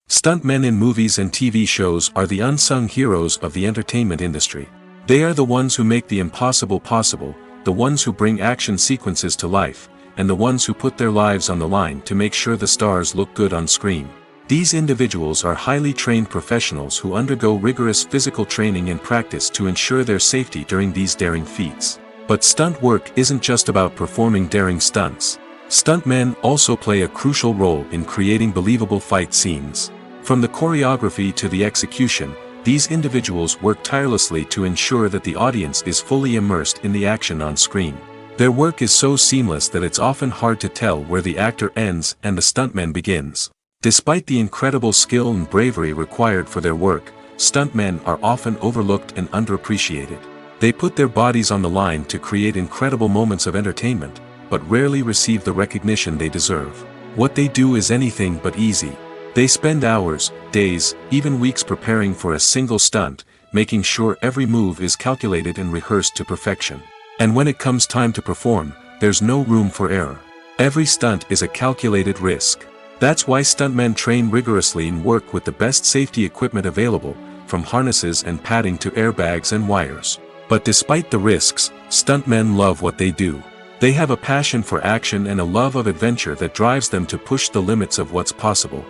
Stuntmen in movies and TV shows are the unsung heroes of the entertainment industry. They are the ones who make the impossible possible, the ones who bring action sequences to life, and the ones who put their lives on the line to make sure the stars look good on screen. These individuals are highly trained professionals who undergo rigorous physical training and practice to ensure their safety during these daring feats. But stunt work isn't just about performing daring stunts. Stuntmen also play a crucial role in creating believable fight scenes. From the choreography to the execution, these individuals work tirelessly to ensure that the audience is fully immersed in the action on screen. Their work is so seamless that it's often hard to tell where the actor ends and the stuntman begins. Despite the incredible skill and bravery required for their work, stuntmen are often overlooked and underappreciated. They put their bodies on the line to create incredible moments of entertainment, but rarely receive the recognition they deserve. What they do is anything but easy. They spend hours, days, even weeks preparing for a single stunt, making sure every move is calculated and rehearsed to perfection. And when it comes time to perform, there's no room for error. Every stunt is a calculated risk. That's why stuntmen train rigorously and work with the best safety equipment available, from harnesses and padding to airbags and wires. But despite the risks, stuntmen love what they do. They have a passion for action and a love of adventure that drives them to push the limits of what's possible.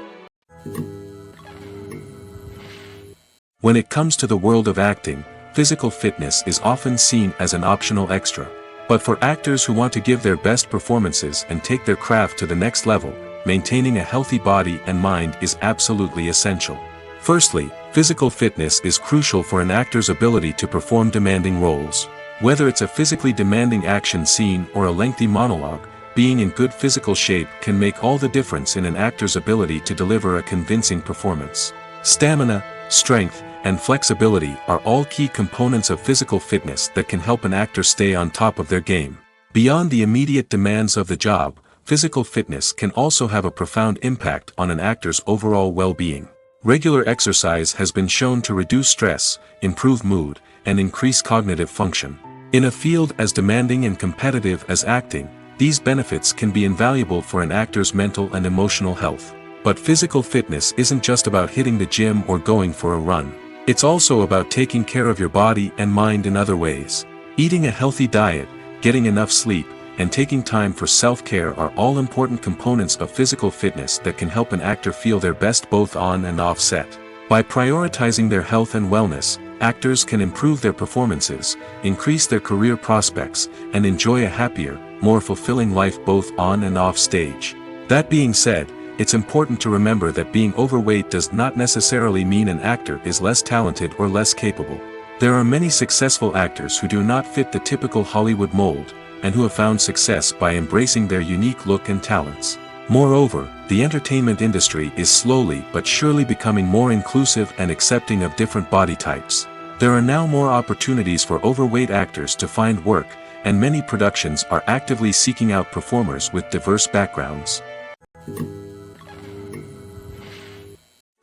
When it comes to the world of acting, physical fitness is often seen as an optional extra. But for actors who want to give their best performances and take their craft to the next level, maintaining a healthy body and mind is absolutely essential. Firstly, physical fitness is crucial for an actor's ability to perform demanding roles. Whether it's a physically demanding action scene or a lengthy monologue, being in good physical shape can make all the difference in an actor's ability to deliver a convincing performance. Stamina, strength, and flexibility are all key components of physical fitness that can help an actor stay on top of their game. Beyond the immediate demands of the job, physical fitness can also have a profound impact on an actor's overall well-being. Regular exercise has been shown to reduce stress, improve mood, and increase cognitive function. In a field as demanding and competitive as acting, these benefits can be invaluable for an actor's mental and emotional health. But physical fitness isn't just about hitting the gym or going for a run. It's also about taking care of your body and mind in other ways. Eating a healthy diet, getting enough sleep, and taking time for self-care are all important components of physical fitness that can help an actor feel their best both on and off set. By prioritizing their health and wellness, actors can improve their performances, increase their career prospects, and enjoy a happier, more fulfilling life both on and off stage. That being said, it's important to remember that being overweight does not necessarily mean an actor is less talented or less capable. There are many successful actors who do not fit the typical Hollywood mold, and who have found success by embracing their unique look and talents. Moreover, the entertainment industry is slowly but surely becoming more inclusive and accepting of different body types. There are now more opportunities for overweight actors to find work, and many productions are actively seeking out performers with diverse backgrounds.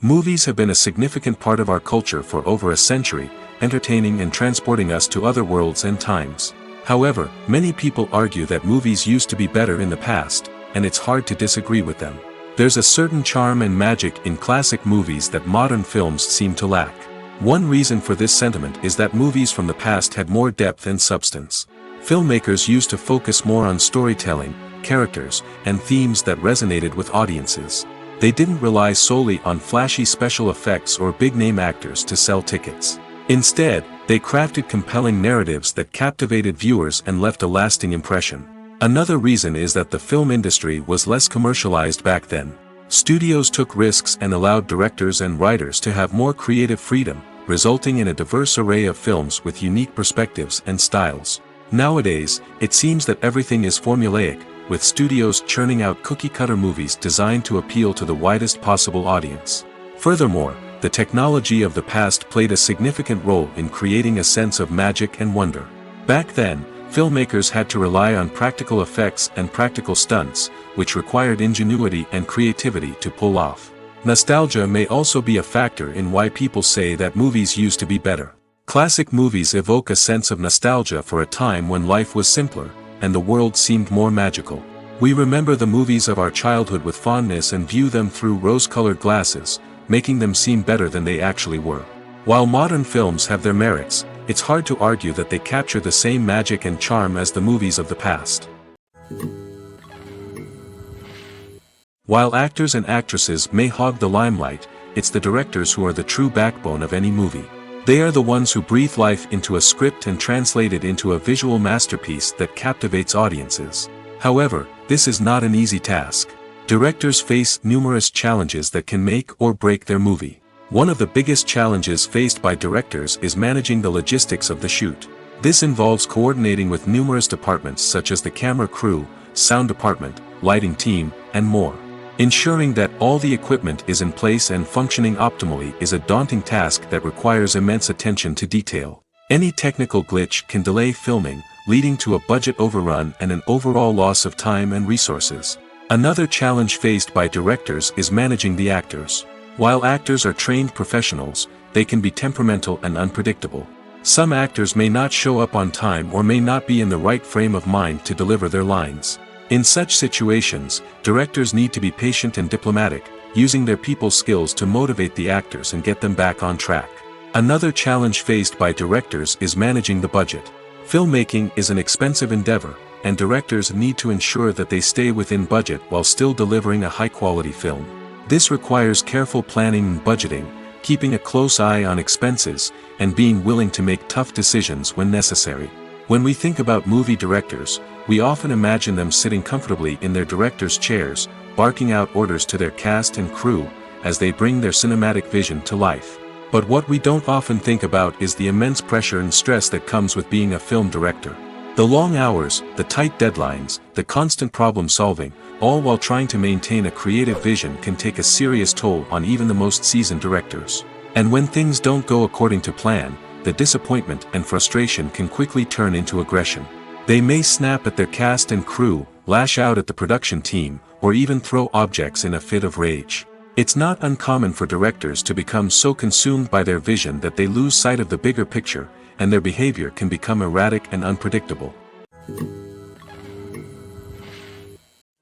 Movies have been a significant part of our culture for over a century, entertaining and transporting us to other worlds and times. However, many people argue that movies used to be better in the past, and it's hard to disagree with them. There's a certain charm and magic in classic movies that modern films seem to lack. One reason for this sentiment is that movies from the past had more depth and substance. Filmmakers used to focus more on storytelling, characters, and themes that resonated with audiences. They didn't rely solely on flashy special effects or big-name actors to sell tickets. Instead, they crafted compelling narratives that captivated viewers and left a lasting impression. Another reason is that the film industry was less commercialized back then. Studios took risks and allowed directors and writers to have more creative freedom, resulting in a diverse array of films with unique perspectives and styles. Nowadays, it seems that everything is formulaic, with studios churning out cookie-cutter movies designed to appeal to the widest possible audience. Furthermore, the technology of the past played a significant role in creating a sense of magic and wonder. Back then, filmmakers had to rely on practical effects and practical stunts, which required ingenuity and creativity to pull off. Nostalgia may also be a factor in why people say that movies used to be better. Classic movies evoke a sense of nostalgia for a time when life was simpler, and the world seemed more magical. We remember the movies of our childhood with fondness and view them through rose-colored glasses, making them seem better than they actually were. While modern films have their merits, it's hard to argue that they capture the same magic and charm as the movies of the past. While actors and actresses may hog the limelight, it's the directors who are the true backbone of any movie. They are the ones who breathe life into a script and translate it into a visual masterpiece that captivates audiences. However, this is not an easy task. Directors face numerous challenges that can make or break their movie. One of the biggest challenges faced by directors is managing the logistics of the shoot. This involves coordinating with numerous departments such as the camera crew, sound department, lighting team, and more. Ensuring that all the equipment is in place and functioning optimally is a daunting task that requires immense attention to detail. Any technical glitch can delay filming, leading to a budget overrun and an overall loss of time and resources. Another challenge faced by directors is managing the actors. While actors are trained professionals, they can be temperamental and unpredictable. Some actors may not show up on time or may not be in the right frame of mind to deliver their lines. In such situations, directors need to be patient and diplomatic, using their people skills to motivate the actors and get them back on track. Another challenge faced by directors is managing the budget. Filmmaking is an expensive endeavor, and directors need to ensure that they stay within budget while still delivering a high-quality film. This requires careful planning and budgeting, keeping a close eye on expenses, and being willing to make tough decisions when necessary. When we think about movie directors, we often imagine them sitting comfortably in their director's chairs, barking out orders to their cast and crew, as they bring their cinematic vision to life. But what we don't often think about is the immense pressure and stress that comes with being a film director. The long hours, the tight deadlines, the constant problem-solving, all while trying to maintain a creative vision can take a serious toll on even the most seasoned directors. And when things don't go according to plan, the disappointment and frustration can quickly turn into aggression. They may snap at their cast and crew, lash out at the production team, or even throw objects in a fit of rage. It's not uncommon for directors to become so consumed by their vision that they lose sight of the bigger picture, and their behavior can become erratic and unpredictable.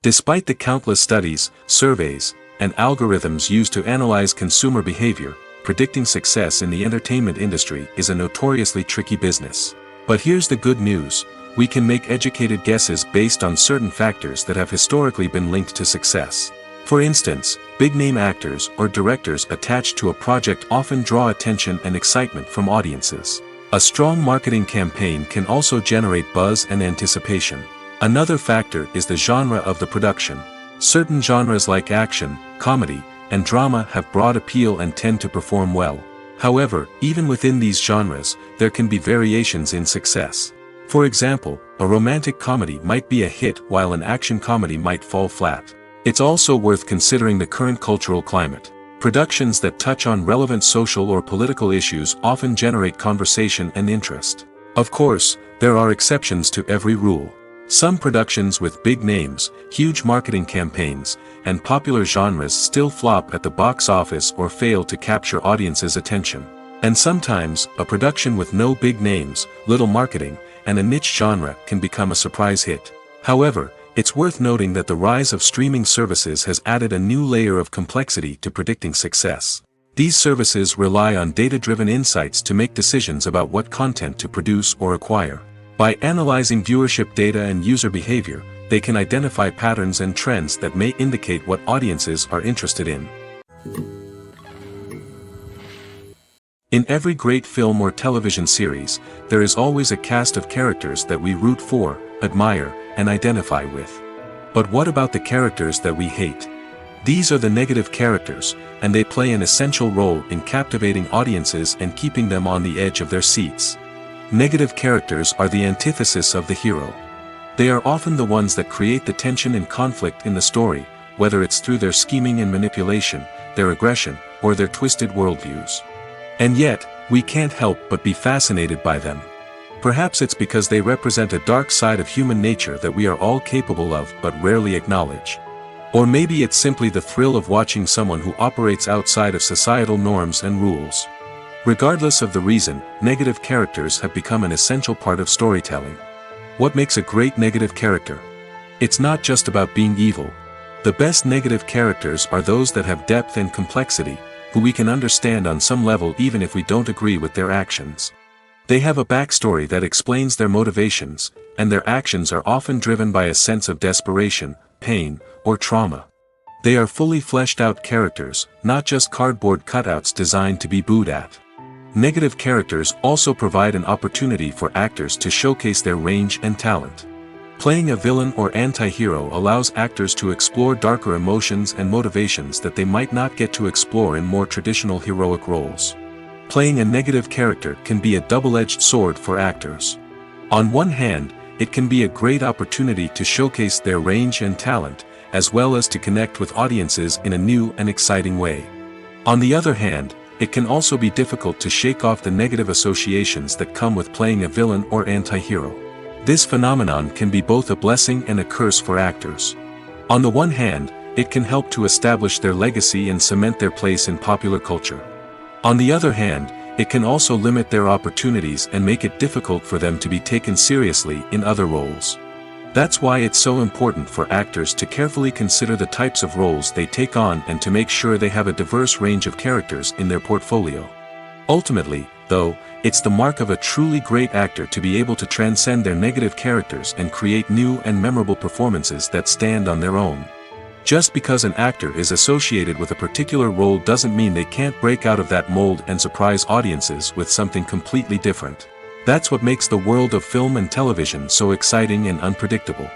Despite the countless studies, surveys, and algorithms used to analyze consumer behavior, predicting success in the entertainment industry is a notoriously tricky business. But here's the good news: we can make educated guesses based on certain factors that have historically been linked to success. For instance, big-name actors or directors attached to a project often draw attention and excitement from audiences. A strong marketing campaign can also generate buzz and anticipation. Another factor is the genre of the production. Certain genres like action, comedy, and drama have broad appeal and tend to perform well. However, even within these genres, there can be variations in success. For example, a romantic comedy might be a hit while an action comedy might fall flat. It's also worth considering the current cultural climate. Productions that touch on relevant social or political issues often generate conversation and interest. Of course, there are exceptions to every rule. Some productions with big names, huge marketing campaigns, and popular genres still flop at the box office or fail to capture audiences' attention. And sometimes, a production with no big names, little marketing, and a niche genre can become a surprise hit. However, it's worth noting that the rise of streaming services has added a new layer of complexity to predicting success. These services rely on data-driven insights to make decisions about what content to produce or acquire. By analyzing viewership data and user behavior, they can identify patterns and trends that may indicate what audiences are interested in. In every great film or television series, there is always a cast of characters that we root for, admire, and identify with. But what about the characters that we hate? These are the negative characters, and they play an essential role in captivating audiences and keeping them on the edge of their seats. Negative characters are the antithesis of the hero. They are often the ones that create the tension and conflict in the story, whether it's through their scheming and manipulation, their aggression, or their twisted worldviews. And yet, we can't help but be fascinated by them. Perhaps it's because they represent a dark side of human nature that we are all capable of but rarely acknowledge. Or maybe it's simply the thrill of watching someone who operates outside of societal norms and rules. Regardless of the reason, negative characters have become an essential part of storytelling. What makes a great negative character? It's not just about being evil. The best negative characters are those that have depth and complexity, who we can understand on some level even if we don't agree with their actions. They have a backstory that explains their motivations, and their actions are often driven by a sense of desperation, pain, or trauma. They are fully fleshed out characters, not just cardboard cutouts designed to be booed at. Negative characters also provide an opportunity for actors to showcase their range and talent. Playing a villain or anti-hero allows actors to explore darker emotions and motivations that they might not get to explore in more traditional heroic roles. Playing a negative character can be a double-edged sword for actors. On one hand, it can be a great opportunity to showcase their range and talent, as well as to connect with audiences in a new and exciting way. On the other hand, it can also be difficult to shake off the negative associations that come with playing a villain or anti-hero. This phenomenon can be both a blessing and a curse for actors. On the one hand, it can help to establish their legacy and cement their place in popular culture. On the other hand, it can also limit their opportunities and make it difficult for them to be taken seriously in other roles. That's why it's so important for actors to carefully consider the types of roles they take on and to make sure they have a diverse range of characters in their portfolio. Ultimately, though, it's the mark of a truly great actor to be able to transcend their negative characters and create new and memorable performances that stand on their own. Just because an actor is associated with a particular role doesn't mean they can't break out of that mold and surprise audiences with something completely different. That's what makes the world of film and television so exciting and unpredictable.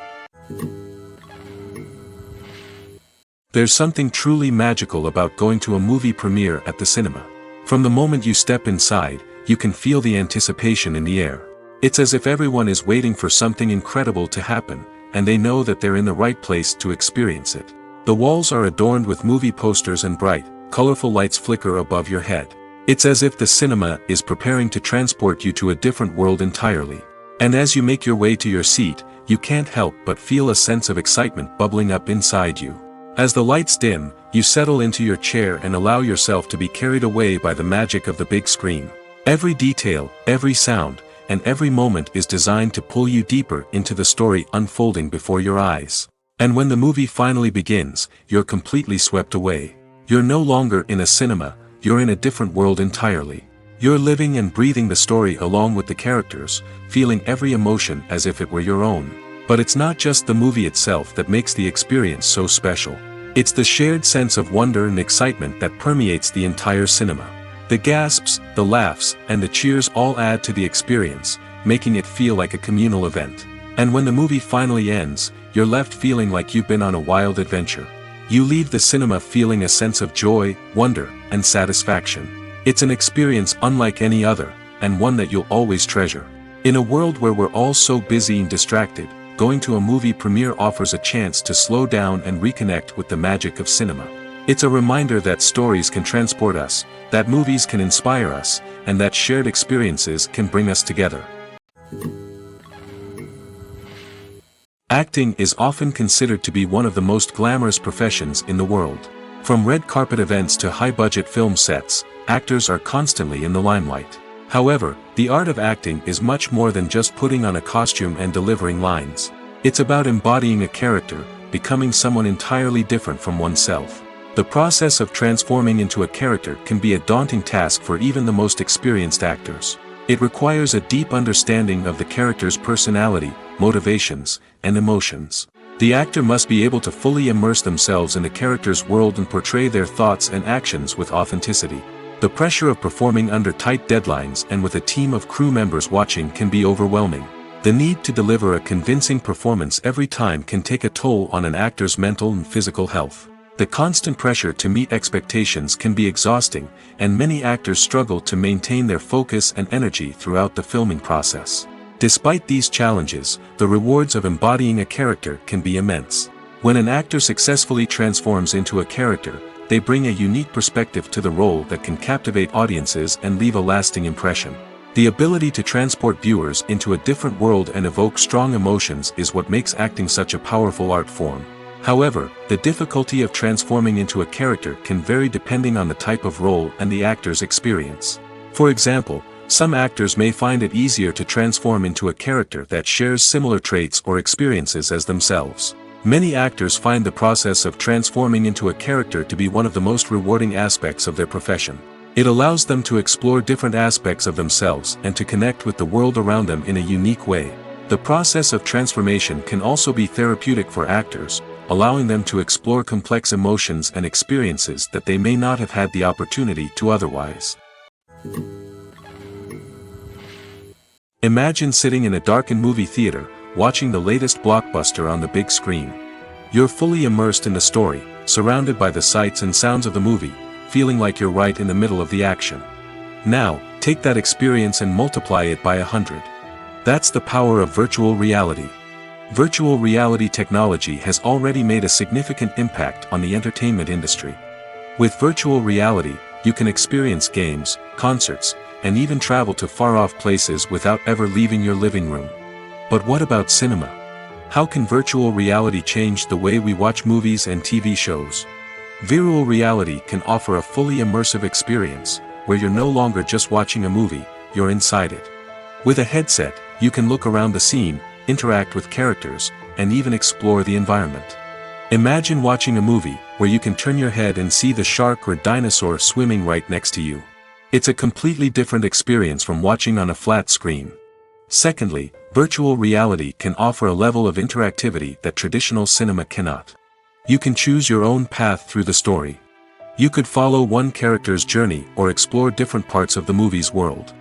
There's something truly magical about going to a movie premiere at the cinema. From the moment you step inside, you can feel the anticipation in the air. It's as if everyone is waiting for something incredible to happen, and they know that they're in the right place to experience it. The walls are adorned with movie posters and bright, colorful lights flicker above your head. It's as if the cinema is preparing to transport you to a different world entirely. And as you make your way to your seat, you can't help but feel a sense of excitement bubbling up inside you. As the lights dim, you settle into your chair and allow yourself to be carried away by the magic of the big screen. Every detail, every sound, and every moment is designed to pull you deeper into the story unfolding before your eyes. And when the movie finally begins, you're completely swept away. You're no longer in a cinema, you're in a different world entirely. You're living and breathing the story along with the characters, feeling every emotion as if it were your own. But it's not just the movie itself that makes the experience so special. It's the shared sense of wonder and excitement that permeates the entire cinema. The gasps, the laughs, and the cheers all add to the experience, making it feel like a communal event. And when the movie finally ends, you're left feeling like you've been on a wild adventure. You leave the cinema feeling a sense of joy, wonder, and satisfaction. It's an experience unlike any other, and one that you'll always treasure. In a world where we're all so busy and distracted, going to a movie premiere offers a chance to slow down and reconnect with the magic of cinema. It's a reminder that stories can transport us, that movies can inspire us, and that shared experiences can bring us together. Acting is often considered to be one of the most glamorous professions in the world. From red carpet events to high-budget film sets, actors are constantly in the limelight. However, the art of acting is much more than just putting on a costume and delivering lines. It's about embodying a character, becoming someone entirely different from oneself. The process of transforming into a character can be a daunting task for even the most experienced actors. It requires a deep understanding of the character's personality, motivations, and emotions. The actor must be able to fully immerse themselves in the character's world and portray their thoughts and actions with authenticity. The pressure of performing under tight deadlines and with a team of crew members watching can be overwhelming. The need to deliver a convincing performance every time can take a toll on an actor's mental and physical health. The constant pressure to meet expectations can be exhausting, and many actors struggle to maintain their focus and energy throughout the filming process. Despite these challenges, the rewards of embodying a character can be immense. When an actor successfully transforms into a character, they bring a unique perspective to the role that can captivate audiences and leave a lasting impression. The ability to transport viewers into a different world and evoke strong emotions is what makes acting such a powerful art form. However, the difficulty of transforming into a character can vary depending on the type of role and the actor's experience. For example, some actors may find it easier to transform into a character that shares similar traits or experiences as themselves. Many actors find the process of transforming into a character to be one of the most rewarding aspects of their profession. It allows them to explore different aspects of themselves and to connect with the world around them in a unique way. The process of transformation can also be therapeutic for actors, allowing them to explore complex emotions and experiences that they may not have had the opportunity to otherwise. Imagine sitting in a darkened movie theater, watching the latest blockbuster on the big screen. You're fully immersed in the story, surrounded by the sights and sounds of the movie, feeling like you're right in the middle of the action. Now, take that experience and multiply it by 100. That's the power of virtual reality. Virtual reality technology has already made a significant impact on the entertainment industry. With virtual reality, you can experience games, concerts, and even travel to far-off places without ever leaving your living room. But what about cinema? How can virtual reality change the way we watch movies and TV shows? Virtual reality can offer a fully immersive experience, where you're no longer just watching a movie, you're inside it. With a headset, you can look around the scene, interact with characters, and even explore the environment. Imagine watching a movie where you can turn your head and see the shark or dinosaur swimming right next to you. It's a completely different experience from watching on a flat screen. Secondly, virtual reality can offer a level of interactivity that traditional cinema cannot. You can choose your own path through the story. You could follow one character's journey or explore different parts of the movie's world.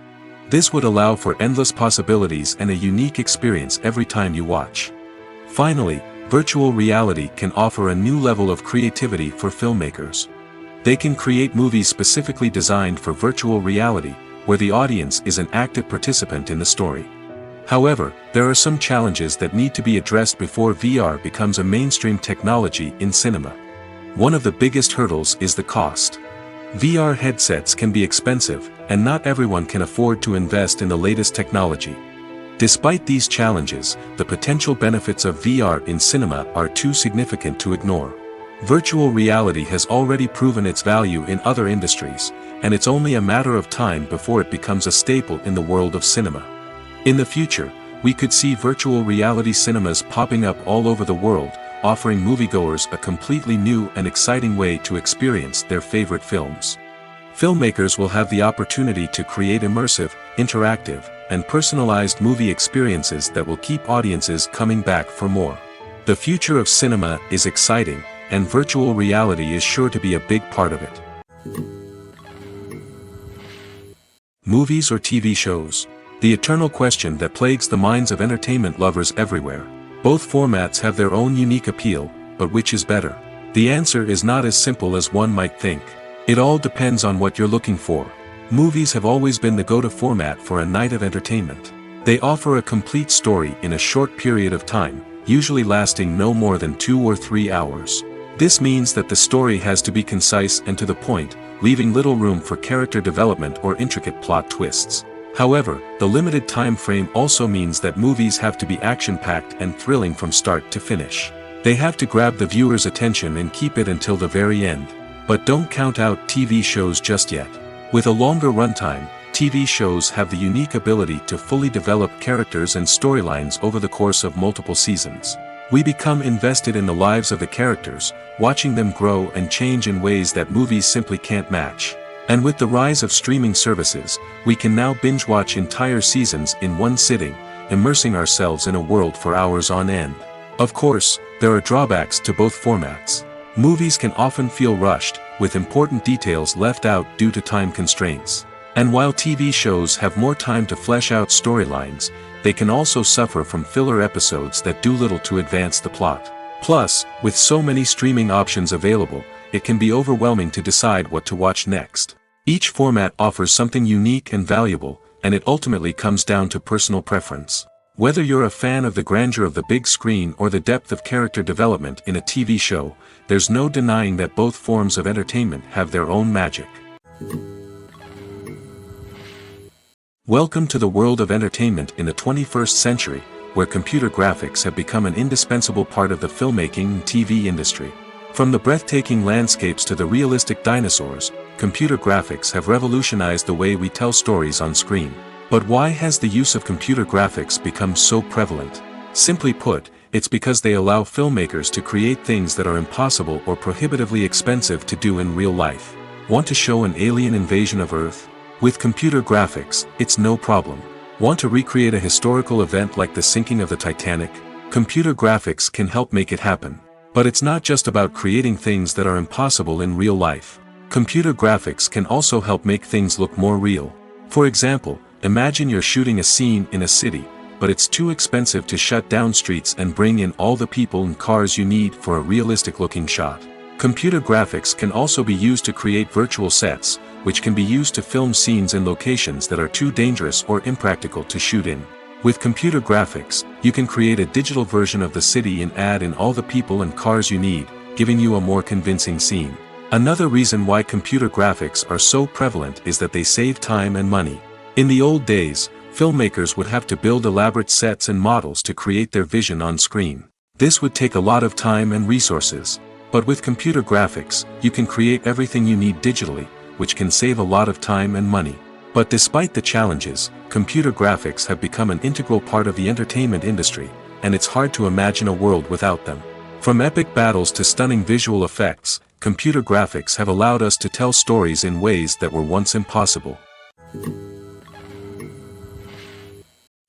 This would allow for endless possibilities and a unique experience every time you watch. Finally, virtual reality can offer a new level of creativity for filmmakers. They can create movies specifically designed for virtual reality, where the audience is an active participant in the story. However, there are some challenges that need to be addressed before VR becomes a mainstream technology in cinema. One of the biggest hurdles is the cost. VR headsets can be expensive, and not everyone can afford to invest in the latest technology. Despite these challenges, the potential benefits of VR in cinema are too significant to ignore. Virtual reality has already proven its value in other industries, and it's only a matter of time before it becomes a staple in the world of cinema. In the future, we could see virtual reality cinemas popping up all over the world, offering moviegoers a completely new and exciting way to experience their favorite films. Filmmakers will have the opportunity to create immersive, interactive, and personalized movie experiences that will keep audiences coming back for more. The future of cinema is exciting, and virtual reality is sure to be a big part of it. Movies or TV shows? The eternal question that plagues the minds of entertainment lovers everywhere. Both formats have their own unique appeal, but which is better? The answer is not as simple as one might think. It all depends on what you're looking for. Movies have always been the go-to format for a night of entertainment. They offer a complete story in a short period of time, usually lasting no more than 2 or 3 hours. This means that the story has to be concise and to the point, leaving little room for character development or intricate plot twists. However, the limited time frame also means that movies have to be action-packed and thrilling from start to finish. They have to grab the viewer's attention and keep it until the very end. But don't count out TV shows just yet. With a longer runtime, TV shows have the unique ability to fully develop characters and storylines over the course of multiple seasons. We become invested in the lives of the characters, watching them grow and change in ways that movies simply can't match. And with the rise of streaming services, we can now binge-watch entire seasons in one sitting, immersing ourselves in a world for hours on end. Of course, there are drawbacks to both formats. Movies can often feel rushed, with important details left out due to time constraints. And while TV shows have more time to flesh out storylines, they can also suffer from filler episodes that do little to advance the plot. Plus, with so many streaming options available, it can be overwhelming to decide what to watch next. Each format offers something unique and valuable, and it ultimately comes down to personal preference. Whether you're a fan of the grandeur of the big screen or the depth of character development in a TV show, there's no denying that both forms of entertainment have their own magic. Welcome to the world of entertainment in the 21st century, where computer graphics have become an indispensable part of the filmmaking and TV industry. From the breathtaking landscapes to the realistic dinosaurs, computer graphics have revolutionized the way we tell stories on screen. But why has the use of computer graphics become so prevalent? Simply put, it's because they allow filmmakers to create things that are impossible or prohibitively expensive to do in real life. Want to show an alien invasion of Earth? With computer graphics, it's no problem. Want to recreate a historical event like the sinking of the Titanic? Computer graphics can help make it happen. But it's not just about creating things that are impossible in real life. Computer graphics can also help make things look more real. For example, imagine you're shooting a scene in a city, but it's too expensive to shut down streets and bring in all the people and cars you need for a realistic-looking shot. Computer graphics can also be used to create virtual sets, which can be used to film scenes in locations that are too dangerous or impractical to shoot in. With computer graphics, you can create a digital version of the city and add in all the people and cars you need, giving you a more convincing scene. Another reason why computer graphics are so prevalent is that they save time and money. In the old days, filmmakers would have to build elaborate sets and models to create their vision on screen. This would take a lot of time and resources. But with computer graphics, you can create everything you need digitally, which can save a lot of time and money. But despite the challenges, computer graphics have become an integral part of the entertainment industry, and it's hard to imagine a world without them. From epic battles to stunning visual effects, computer graphics have allowed us to tell stories in ways that were once impossible.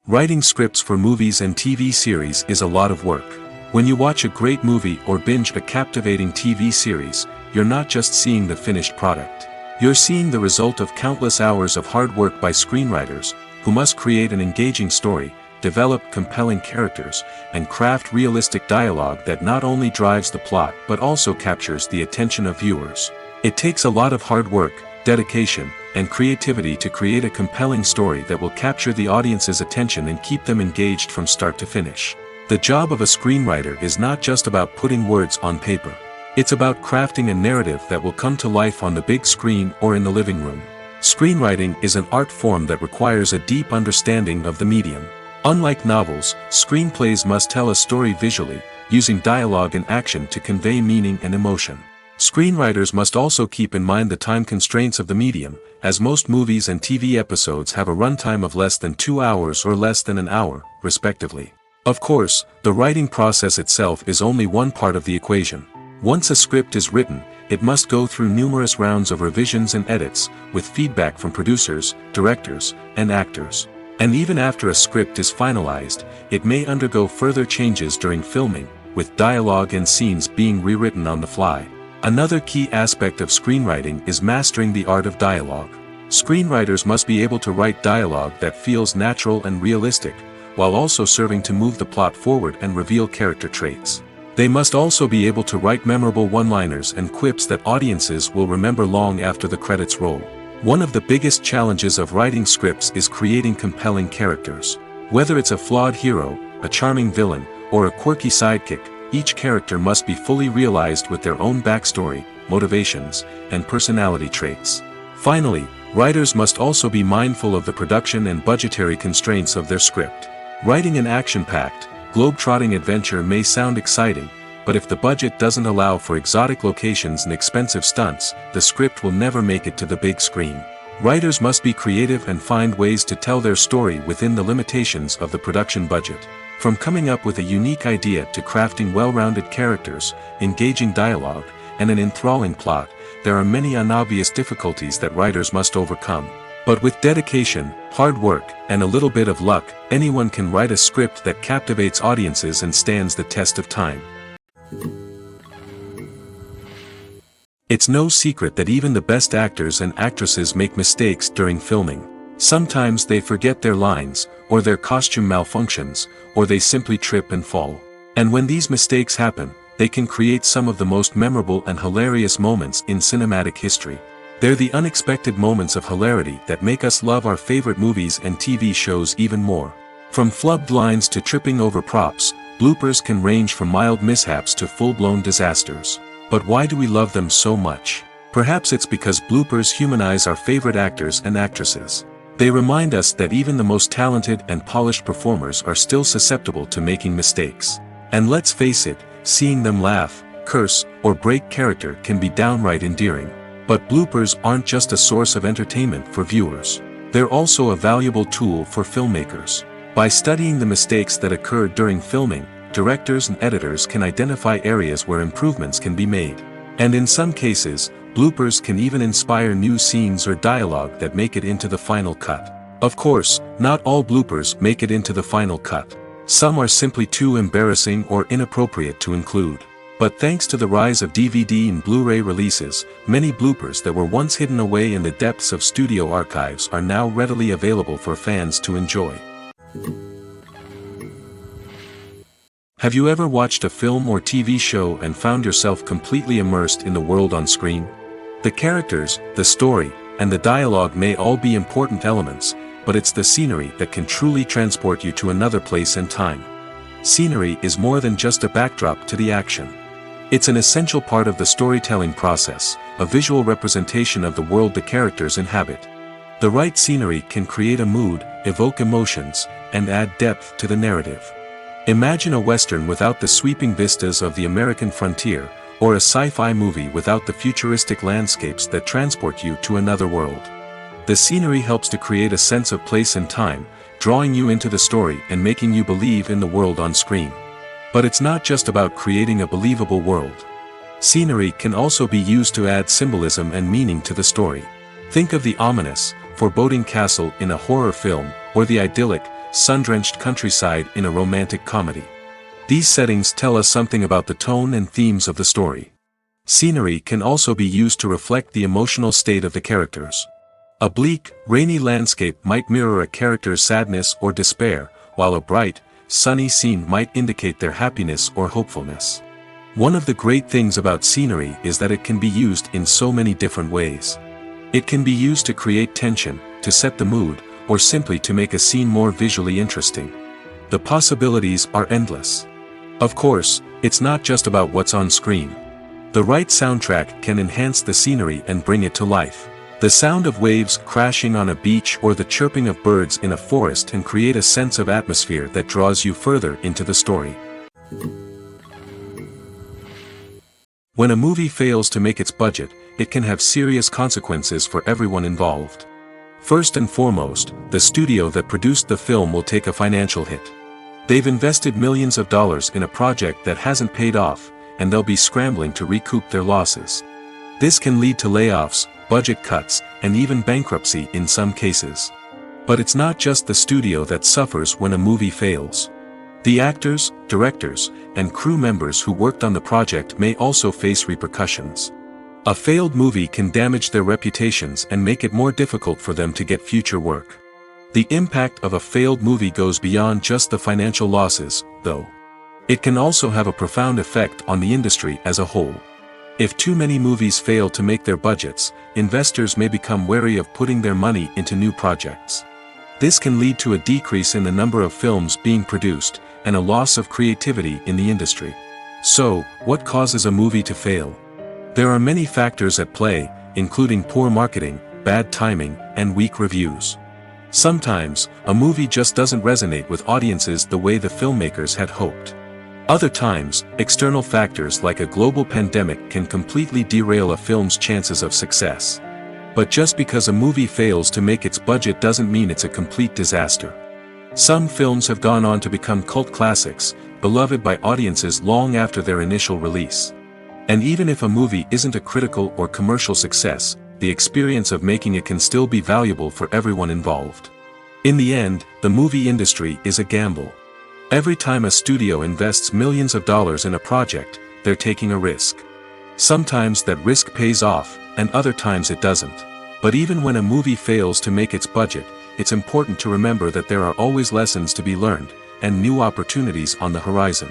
Writing scripts for movies and TV series is a lot of work. When you watch a great movie or binge a captivating TV series, you're not just seeing the finished product. You're seeing the result of countless hours of hard work by screenwriters, who must create an engaging story, develop compelling characters, and craft realistic dialogue that not only drives the plot but also captures the attention of viewers. It takes a lot of hard work, dedication, and creativity to create a compelling story that will capture the audience's attention and keep them engaged from start to finish. The job of a screenwriter is not just about putting words on paper. It's about crafting a narrative that will come to life on the big screen or in the living room. Screenwriting is an art form that requires a deep understanding of the medium. Unlike novels, screenplays must tell a story visually, using dialogue and action to convey meaning and emotion. Screenwriters must also keep in mind the time constraints of the medium, as most movies and TV episodes have a runtime of less than 2 hours or less than an hour, respectively. Of course, the writing process itself is only one part of the equation. Once a script is written, it must go through numerous rounds of revisions and edits, with feedback from producers, directors, and actors. And even after a script is finalized, it may undergo further changes during filming, with dialogue and scenes being rewritten on the fly. Another key aspect of screenwriting is mastering the art of dialogue. Screenwriters must be able to write dialogue that feels natural and realistic, while also serving to move the plot forward and reveal character traits. They must also be able to write memorable one-liners and quips that audiences will remember long after the credits roll. One of the biggest challenges of writing scripts is creating compelling characters. Whether it's a flawed hero, a charming villain, or a quirky sidekick, each character must be fully realized with their own backstory, motivations, and personality traits. Finally, writers must also be mindful of the production and budgetary constraints of their script. Writing an action-packed, globe-trotting adventure may sound exciting, but if the budget doesn't allow for exotic locations and expensive stunts, the script will never make it to the big screen. Writers must be creative and find ways to tell their story within the limitations of the production budget. From coming up with a unique idea to crafting well-rounded characters, engaging dialogue, and an enthralling plot, there are many unobvious difficulties that writers must overcome. But with dedication, hard work, and a little bit of luck, anyone can write a script that captivates audiences and stands the test of time. It's no secret that even the best actors and actresses make mistakes during filming. Sometimes they forget their lines, or their costume malfunctions, or they simply trip and fall. And when these mistakes happen, they can create some of the most memorable and hilarious moments in cinematic history. They're the unexpected moments of hilarity that make us love our favorite movies and TV shows even more. From flubbed lines to tripping over props, bloopers can range from mild mishaps to full-blown disasters. But why do we love them so much? Perhaps it's because bloopers humanize our favorite actors and actresses. They remind us that even the most talented and polished performers are still susceptible to making mistakes. And let's face it, seeing them laugh, curse, or break character can be downright endearing. But bloopers aren't just a source of entertainment for viewers. They're also a valuable tool for filmmakers. By studying the mistakes that occurred during filming, directors and editors can identify areas where improvements can be made. And in some cases, bloopers can even inspire new scenes or dialogue that make it into the final cut. Of course, not all bloopers make it into the final cut. Some are simply too embarrassing or inappropriate to include. But thanks to the rise of DVD and Blu-ray releases, many bloopers that were once hidden away in the depths of studio archives are now readily available for fans to enjoy. Have you ever watched a film or TV show and found yourself completely immersed in the world on screen? The characters, the story, and the dialogue may all be important elements, but it's the scenery that can truly transport you to another place and time. Scenery is more than just a backdrop to the action. It's an essential part of the storytelling process, a visual representation of the world the characters inhabit. The right scenery can create a mood, evoke emotions, and add depth to the narrative. Imagine a Western without the sweeping vistas of the American frontier, or a sci-fi movie without the futuristic landscapes that transport you to another world. The scenery helps to create a sense of place and time, drawing you into the story and making you believe in the world on screen. But it's not just about creating a believable world. Scenery can also be used to add symbolism and meaning to the story. Think of the ominous, foreboding castle in a horror film, or the idyllic, sun-drenched countryside in a romantic comedy. These settings tell us something about the tone and themes of the story. Scenery can also be used to reflect the emotional state of the characters. A bleak, rainy landscape might mirror a character's sadness or despair, while a bright, sunny scene might indicate their happiness or hopefulness. One of the great things about scenery is that it can be used in so many different ways. It can be used to create tension, to set the mood, or simply to make a scene more visually interesting. The possibilities are endless. Of course, it's not just about what's on screen. The right soundtrack can enhance the scenery and bring it to life. The sound of waves crashing on a beach or the chirping of birds in a forest can create a sense of atmosphere that draws you further into the story. When a movie fails to make its budget, it can have serious consequences for everyone involved. First and foremost, the studio that produced the film will take a financial hit. They've invested millions of dollars in a project that hasn't paid off, and they'll be scrambling to recoup their losses. This can lead to layoffs, budget cuts, and even bankruptcy in some cases. But it's not just the studio that suffers when a movie fails. The actors, directors, and crew members who worked on the project may also face repercussions. A failed movie can damage their reputations and make it more difficult for them to get future work. The impact of a failed movie goes beyond just the financial losses, though. It can also have a profound effect on the industry as a whole. If too many movies fail to make their budgets, investors may become wary of putting their money into new projects. This can lead to a decrease in the number of films being produced, and a loss of creativity in the industry. So, what causes a movie to fail? There are many factors at play, including poor marketing, bad timing, and weak reviews. Sometimes, a movie just doesn't resonate with audiences the way the filmmakers had hoped. Other times, external factors like a global pandemic can completely derail a film's chances of success. But just because a movie fails to make its budget doesn't mean it's a complete disaster. Some films have gone on to become cult classics, beloved by audiences long after their initial release. And even if a movie isn't a critical or commercial success, the experience of making it can still be valuable for everyone involved. In the end, the movie industry is a gamble. Every time a studio invests millions of dollars in a project, they're taking a risk. Sometimes that risk pays off, and other times it doesn't. But even when a movie fails to make its budget, it's important to remember that there are always lessons to be learned, and new opportunities on the horizon.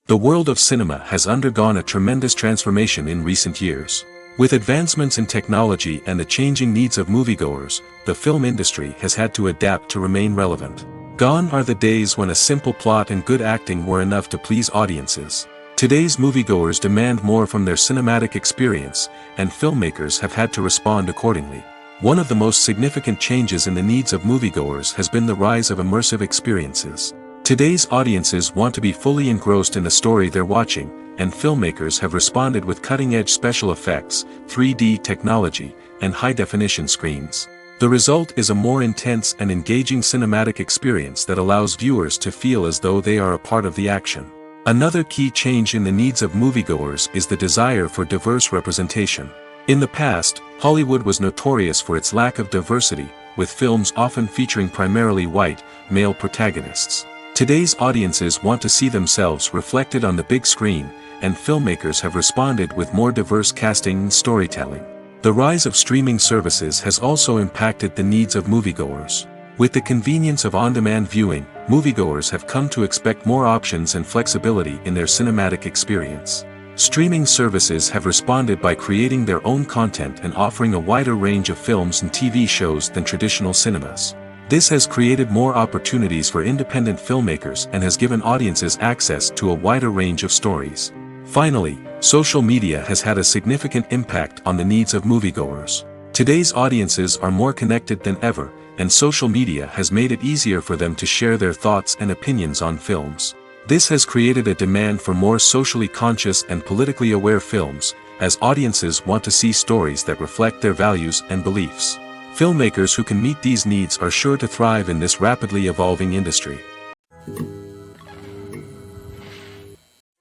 The world of cinema has undergone a tremendous transformation in recent years. With advancements in technology and the changing needs of moviegoers, the film industry has had to adapt to remain relevant. Gone are the days when a simple plot and good acting were enough to please audiences. Today's moviegoers demand more from their cinematic experience, and filmmakers have had to respond accordingly. One of the most significant changes in the needs of moviegoers has been the rise of immersive experiences. Today's audiences want to be fully engrossed in the story they're watching, and filmmakers have responded with cutting-edge special effects, 3D technology, and high-definition screens. The result is a more intense and engaging cinematic experience that allows viewers to feel as though they are a part of the action. Another key change in the needs of moviegoers is the desire for diverse representation. In the past, Hollywood was notorious for its lack of diversity, with films often featuring primarily white, male protagonists. Today's audiences want to see themselves reflected on the big screen, and filmmakers have responded with more diverse casting and storytelling. The rise of streaming services has also impacted the needs of moviegoers. With the convenience of on-demand viewing, moviegoers have come to expect more options and flexibility in their cinematic experience. Streaming services have responded by creating their own content and offering a wider range of films and TV shows than traditional cinemas. This has created more opportunities for independent filmmakers and has given audiences access to a wider range of stories. Finally, social media has had a significant impact on the needs of moviegoers. Today's audiences are more connected than ever, and social media has made it easier for them to share their thoughts and opinions on films. This has created a demand for more socially conscious and politically aware films, as audiences want to see stories that reflect their values and beliefs. Filmmakers who can meet these needs are sure to thrive in this rapidly evolving industry.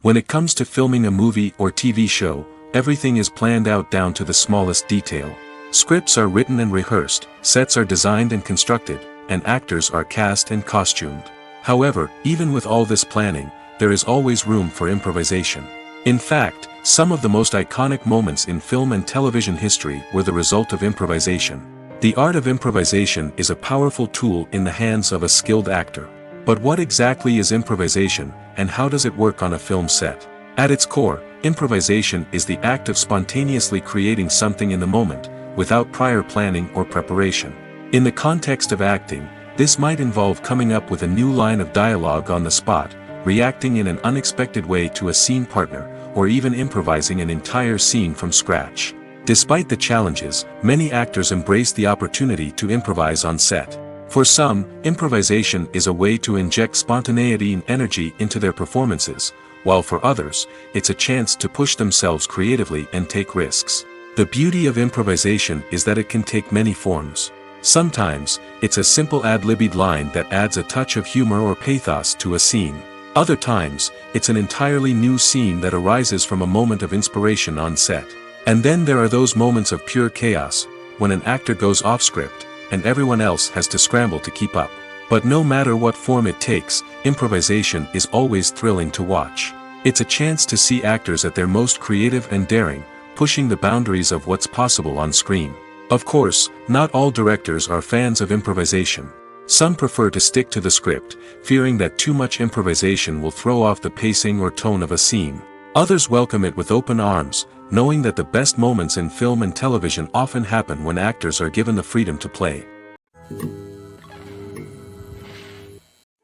When it comes to filming a movie or TV show, everything is planned out down to the smallest detail. Scripts are written and rehearsed, sets are designed and constructed, and actors are cast and costumed. However, even with all this planning, there is always room for improvisation. In fact, some of the most iconic moments in film and television history were the result of improvisation. The art of improvisation is a powerful tool in the hands of a skilled actor. But what exactly is improvisation, and how does it work on a film set? At its core, improvisation is the act of spontaneously creating something in the moment, without prior planning or preparation. In the context of acting, this might involve coming up with a new line of dialogue on the spot, reacting in an unexpected way to a scene partner, or even improvising an entire scene from scratch. Despite the challenges, many actors embrace the opportunity to improvise on set. For some, improvisation is a way to inject spontaneity and energy into their performances, while for others, it's a chance to push themselves creatively and take risks. The beauty of improvisation is that it can take many forms. Sometimes, it's a simple ad-libbed line that adds a touch of humor or pathos to a scene. Other times, it's an entirely new scene that arises from a moment of inspiration on set. And then there are those moments of pure chaos, when an actor goes off script, and everyone else has to scramble to keep up. But no matter what form it takes, improvisation is always thrilling to watch. It's a chance to see actors at their most creative and daring, pushing the boundaries of what's possible on screen. Of course, not all directors are fans of improvisation. Some prefer to stick to the script, fearing that too much improvisation will throw off the pacing or tone of a scene. Others welcome it with open arms, knowing that the best moments in film and television often happen when actors are given the freedom to play.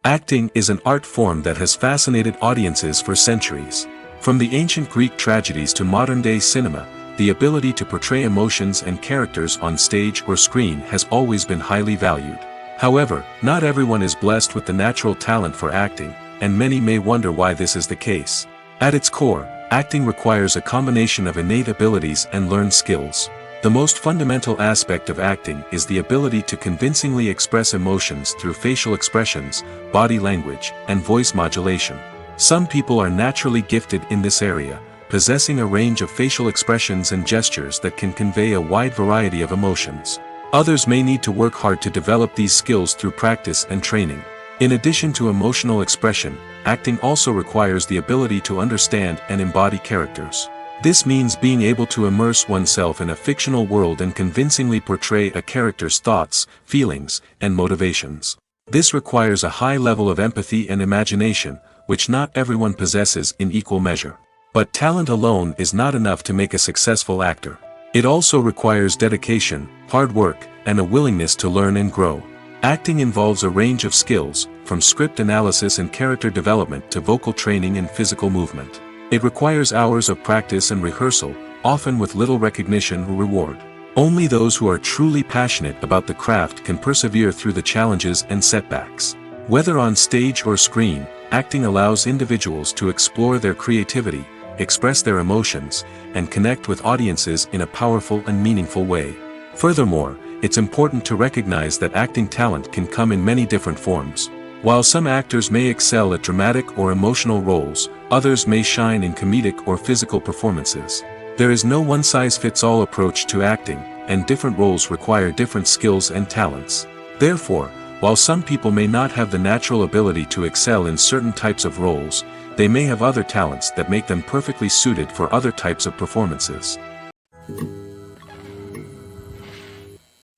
Acting is an art form that has fascinated audiences for centuries. From the ancient Greek tragedies to modern-day cinema, the ability to portray emotions and characters on stage or screen has always been highly valued. However, not everyone is blessed with the natural talent for acting, and many may wonder why this is the case. At its core, acting requires a combination of innate abilities and learned skills. The most fundamental aspect of acting is the ability to convincingly express emotions through facial expressions, body language, and voice modulation. Some people are naturally gifted in this area, possessing a range of facial expressions and gestures that can convey a wide variety of emotions. Others may need to work hard to develop these skills through practice and training. In addition to emotional expression, acting also requires the ability to understand and embody characters. This means being able to immerse oneself in a fictional world and convincingly portray a character's thoughts, feelings, and motivations. This requires a high level of empathy and imagination, which not everyone possesses in equal measure. But talent alone is not enough to make a successful actor. It also requires dedication, hard work, and a willingness to learn and grow. Acting involves a range of skills, from script analysis and character development to vocal training and physical movement. It requires hours of practice and rehearsal, often with little recognition or reward. Only those who are truly passionate about the craft can persevere through the challenges and setbacks. Whether on stage or screen, acting allows individuals to explore their creativity, express their emotions, and connect with audiences in a powerful and meaningful way. Furthermore, it's important to recognize that acting talent can come in many different forms. While some actors may excel at dramatic or emotional roles, others may shine in comedic or physical performances. There is no one-size-fits-all approach to acting, and different roles require different skills and talents. Therefore, while some people may not have the natural ability to excel in certain types of roles, they may have other talents that make them perfectly suited for other types of performances.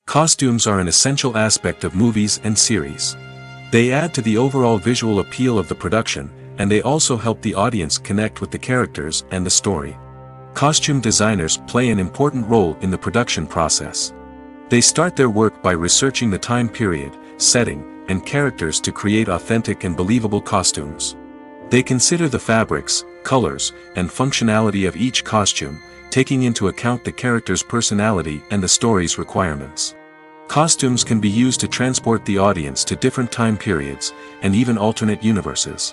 Costumes are an essential aspect of movies and series. They add to the overall visual appeal of the production, and they also help the audience connect with the characters and the story. Costume designers play an important role in the production process. They start their work by researching the time period, setting, and characters to create authentic and believable costumes. They consider the fabrics, colors, and functionality of each costume, taking into account the character's personality and the story's requirements. Costumes can be used to transport the audience to different time periods, and even alternate universes.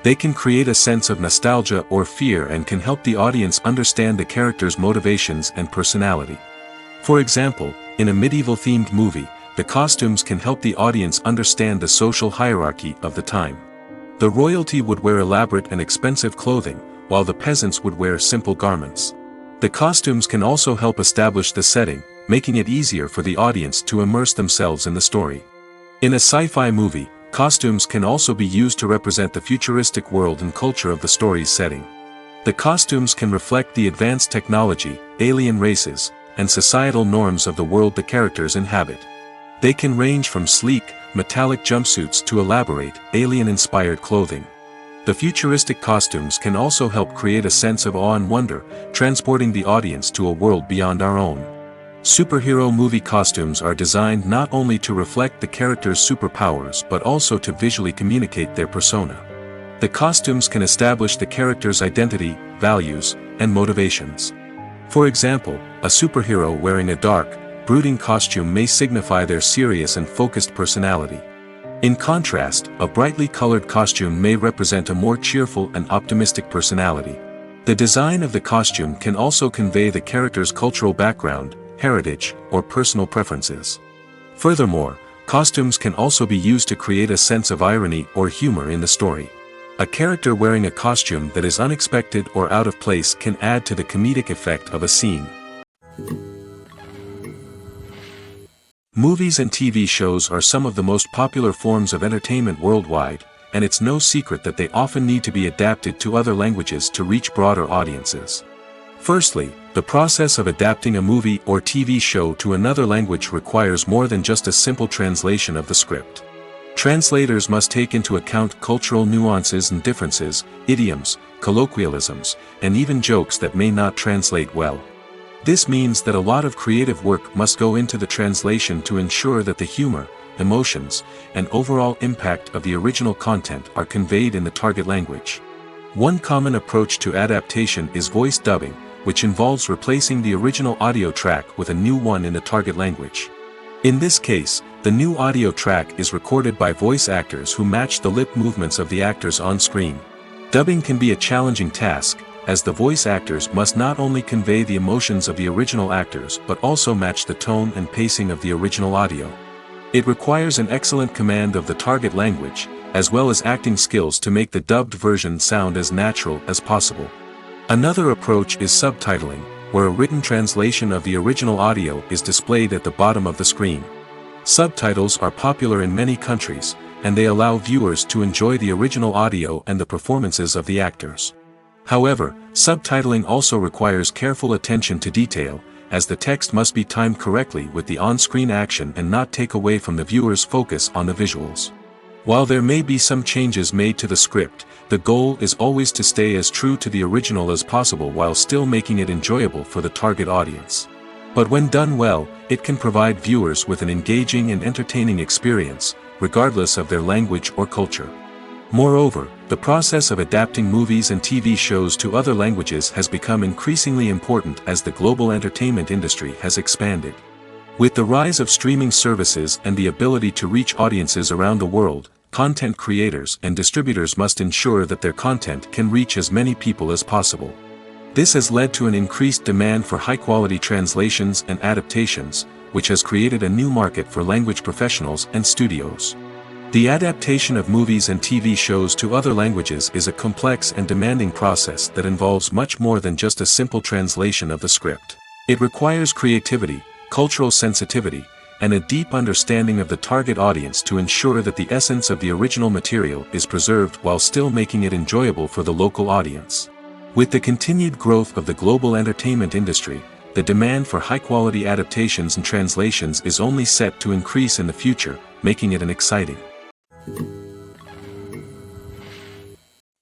They can create a sense of nostalgia or fear and can help the audience understand the character's motivations and personality. For example, in a medieval-themed movie, the costumes can help the audience understand the social hierarchy of the time. The royalty would wear elaborate and expensive clothing, while the peasants would wear simple garments. The costumes can also help establish the setting, making it easier for the audience to immerse themselves in the story. In a sci-fi movie, costumes can also be used to represent the futuristic world and culture of the story's setting. The costumes can reflect the advanced technology, alien races, and societal norms of the world the characters inhabit. They can range from sleek, metallic jumpsuits to elaborate, alien-inspired clothing. The futuristic costumes can also help create a sense of awe and wonder, transporting the audience to a world beyond our own. Superhero movie costumes are designed not only to reflect the character's superpowers but also to visually communicate their persona. The costumes can establish the character's identity, values, and motivations. For example, a superhero wearing a dark, brooding costume may signify their serious and focused personality. In contrast, a brightly colored costume may represent a more cheerful and optimistic personality. The design of the costume can also convey the character's cultural background, heritage, or personal preferences. Furthermore, costumes can also be used to create a sense of irony or humor in the story. A character wearing a costume that is unexpected or out of place can add to the comedic effect of a scene. Movies and TV shows are some of the most popular forms of entertainment worldwide, and it's no secret that they often need to be adapted to other languages to reach broader audiences. Firstly, the process of adapting a movie or TV show to another language requires more than just a simple translation of the script. Translators must take into account cultural nuances and differences, idioms, colloquialisms, and even jokes that may not translate well. This means that a lot of creative work must go into the translation to ensure that the humor, emotions, and overall impact of the original content are conveyed in the target language. One common approach to adaptation is voice dubbing, which involves replacing the original audio track with a new one in the target language. In this case, the new audio track is recorded by voice actors who match the lip movements of the actors on screen. Dubbing can be a challenging task, as the voice actors must not only convey the emotions of the original actors but also match the tone and pacing of the original audio. It requires an excellent command of the target language, as well as acting skills to make the dubbed version sound as natural as possible. Another approach is subtitling, where a written translation of the original audio is displayed at the bottom of the screen. Subtitles are popular in many countries, and they allow viewers to enjoy the original audio and the performances of the actors. However, subtitling also requires careful attention to detail, as the text must be timed correctly with the on-screen action and not take away from the viewer's focus on the visuals. While there may be some changes made to the script, the goal is always to stay as true to the original as possible while still making it enjoyable for the target audience. But when done well, it can provide viewers with an engaging and entertaining experience, regardless of their language or culture. Moreover, the process of adapting movies and TV shows to other languages has become increasingly important as the global entertainment industry has expanded. With the rise of streaming services and the ability to reach audiences around the world, content creators and distributors must ensure that their content can reach as many people as possible. This has led to an increased demand for high-quality translations and adaptations, which has created a new market for language professionals and studios. The adaptation of movies and TV shows to other languages is a complex and demanding process that involves much more than just a simple translation of the script. It requires creativity, cultural sensitivity, and a deep understanding of the target audience to ensure that the essence of the original material is preserved while still making it enjoyable for the local audience. With the continued growth of the global entertainment industry, the demand for high-quality adaptations and translations is only set to increase in the future, making it an exciting.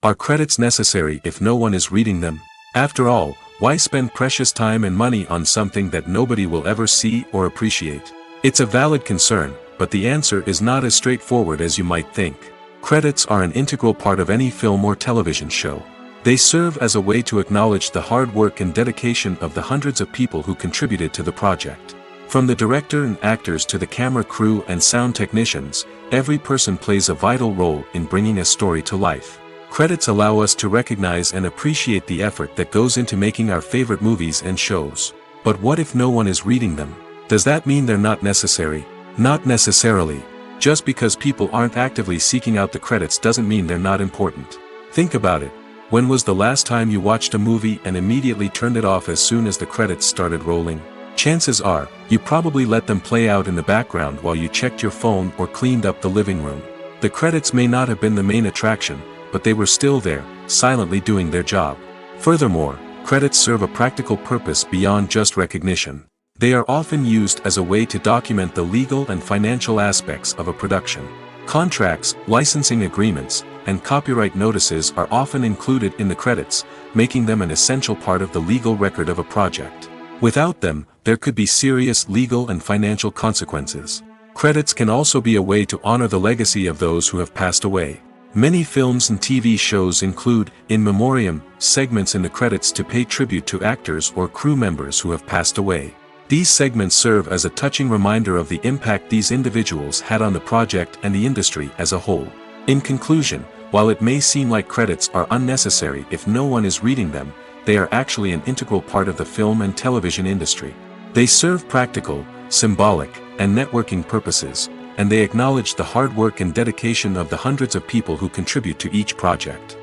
Are credits necessary if no one is reading them? After all, why spend precious time and money on something that nobody will ever see or appreciate? It's a valid concern, but the answer is not as straightforward as you might think. Credits are an integral part of any film or television show. They serve as a way to acknowledge the hard work and dedication of the hundreds of people who contributed to the project. From the director and actors to the camera crew and sound technicians, every person plays a vital role in bringing a story to life. Credits allow us to recognize and appreciate the effort that goes into making our favorite movies and shows. But what if no one is reading them? Does that mean they're not necessary? Not necessarily. Just because people aren't actively seeking out the credits doesn't mean they're not important. Think about it. When was the last time you watched a movie and immediately turned it off as soon as the credits started rolling? Chances are, you probably let them play out in the background while you checked your phone or cleaned up the living room. The credits may not have been the main attraction, but they were still there, silently doing their job. Furthermore, credits serve a practical purpose beyond just recognition. They are often used as a way to document the legal and financial aspects of a production. Contracts, licensing agreements, and copyright notices are often included in the credits, making them an essential part of the legal record of a project. Without them, there could be serious legal and financial consequences. Credits can also be a way to honor the legacy of those who have passed away. Many films and TV shows include, in memoriam, segments in the credits to pay tribute to actors or crew members who have passed away. These segments serve as a touching reminder of the impact these individuals had on the project and the industry as a whole. In conclusion, while it may seem like credits are unnecessary if no one is reading them, they are actually an integral part of the film and television industry. They serve practical, symbolic, and networking purposes, and they acknowledge the hard work and dedication of the hundreds of people who contribute to each project.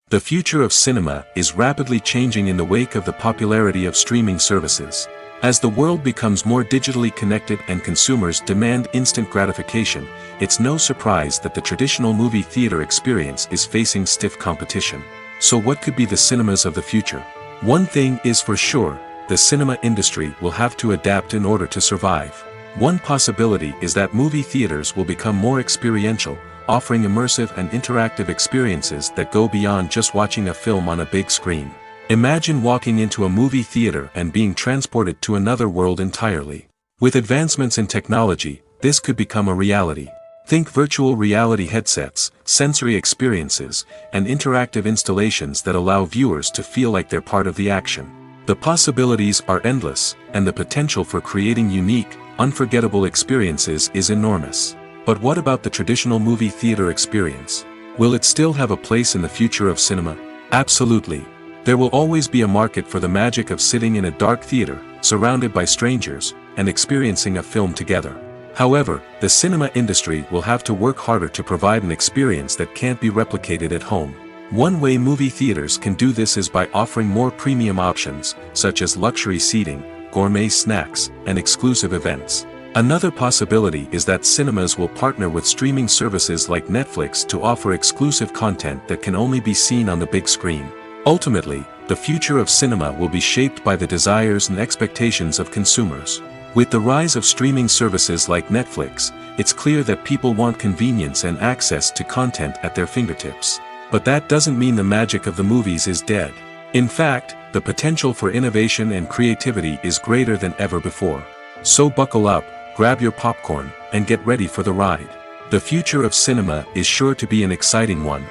The future of cinema is rapidly changing in the wake of the popularity of streaming services. As the world becomes more digitally connected and consumers demand instant gratification, it's no surprise that the traditional movie theater experience is facing stiff competition. So what could be the cinemas of the future? One thing is for sure, the cinema industry will have to adapt in order to survive. One possibility is that movie theaters will become more experiential, offering immersive and interactive experiences that go beyond just watching a film on a big screen. Imagine walking into a movie theater and being transported to another world entirely. With advancements in technology, this could become a reality. Think virtual reality headsets, sensory experiences, and interactive installations that allow viewers to feel like they're part of the action. The possibilities are endless, and the potential for creating unique, unforgettable experiences is enormous. But what about the traditional movie theater experience? Will it still have a place in the future of cinema? Absolutely. There will always be a market for the magic of sitting in a dark theater, surrounded by strangers, and experiencing a film together. However, the cinema industry will have to work harder to provide an experience that can't be replicated at home. One way movie theaters can do this is by offering more premium options, such as luxury seating, gourmet snacks, and exclusive events. Another possibility is that cinemas will partner with streaming services like Netflix to offer exclusive content that can only be seen on the big screen. Ultimately, the future of cinema will be shaped by the desires and expectations of consumers. With the rise of streaming services like Netflix, it's clear that people want convenience and access to content at their fingertips. But that doesn't mean the magic of the movies is dead. In fact, the potential for innovation and creativity is greater than ever before. So buckle up, grab your popcorn, and get ready for the ride. The future of cinema is sure to be an exciting one.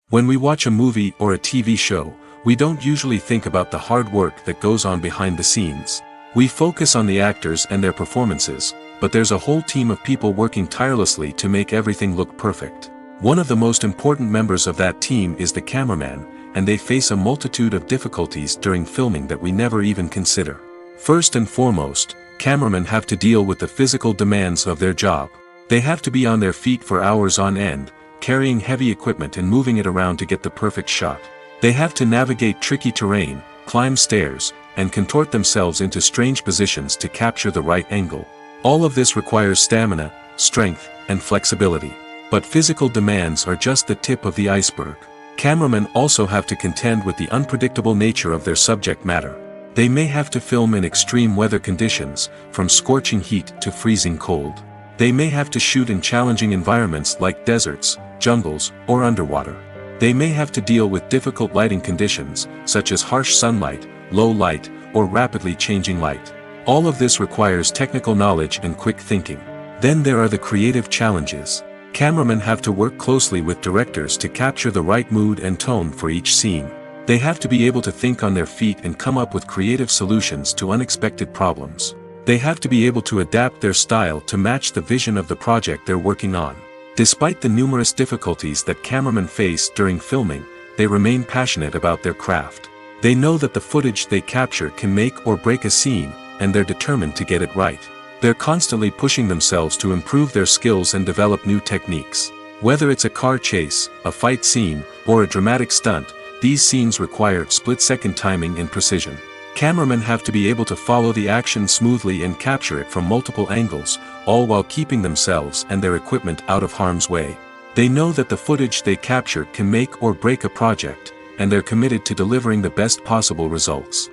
When we watch a movie or a TV show, we don't usually think about the hard work that goes on behind the scenes. We focus on the actors and their performances, but there's a whole team of people working tirelessly to make everything look perfect. One of the most important members of that team is the cameraman, and they face a multitude of difficulties during filming that we never even consider. First and foremost, cameramen have to deal with the physical demands of their job. They have to be on their feet for hours on end, carrying heavy equipment and moving it around to get the perfect shot. They have to navigate tricky terrain, climb stairs, and contort themselves into strange positions to capture the right angle. All of this requires stamina, strength, and flexibility. But physical demands are just the tip of the iceberg. Cameramen also have to contend with the unpredictable nature of their subject matter. They may have to film in extreme weather conditions, from scorching heat to freezing cold. They may have to shoot in challenging environments like deserts, jungles, or underwater. They may have to deal with difficult lighting conditions, such as harsh sunlight, low light, or rapidly changing light. All of this requires technical knowledge and quick thinking. Then there are the creative challenges. Cameramen have to work closely with directors to capture the right mood and tone for each scene. They have to be able to think on their feet and come up with creative solutions to unexpected problems. They have to be able to adapt their style to match the vision of the project they're working on. Despite the numerous difficulties that cameramen face during filming, they remain passionate about their craft. They know that the footage they capture can make or break a scene, and they're determined to get it right. They're constantly pushing themselves to improve their skills and develop new techniques. Whether it's a car chase, a fight scene, or a dramatic stunt, these scenes require split-second timing and precision. Cameramen have to be able to follow the action smoothly and capture it from multiple angles, all while keeping themselves and their equipment out of harm's way. They know that the footage they capture can make or break a project, and they're committed to delivering the best possible results.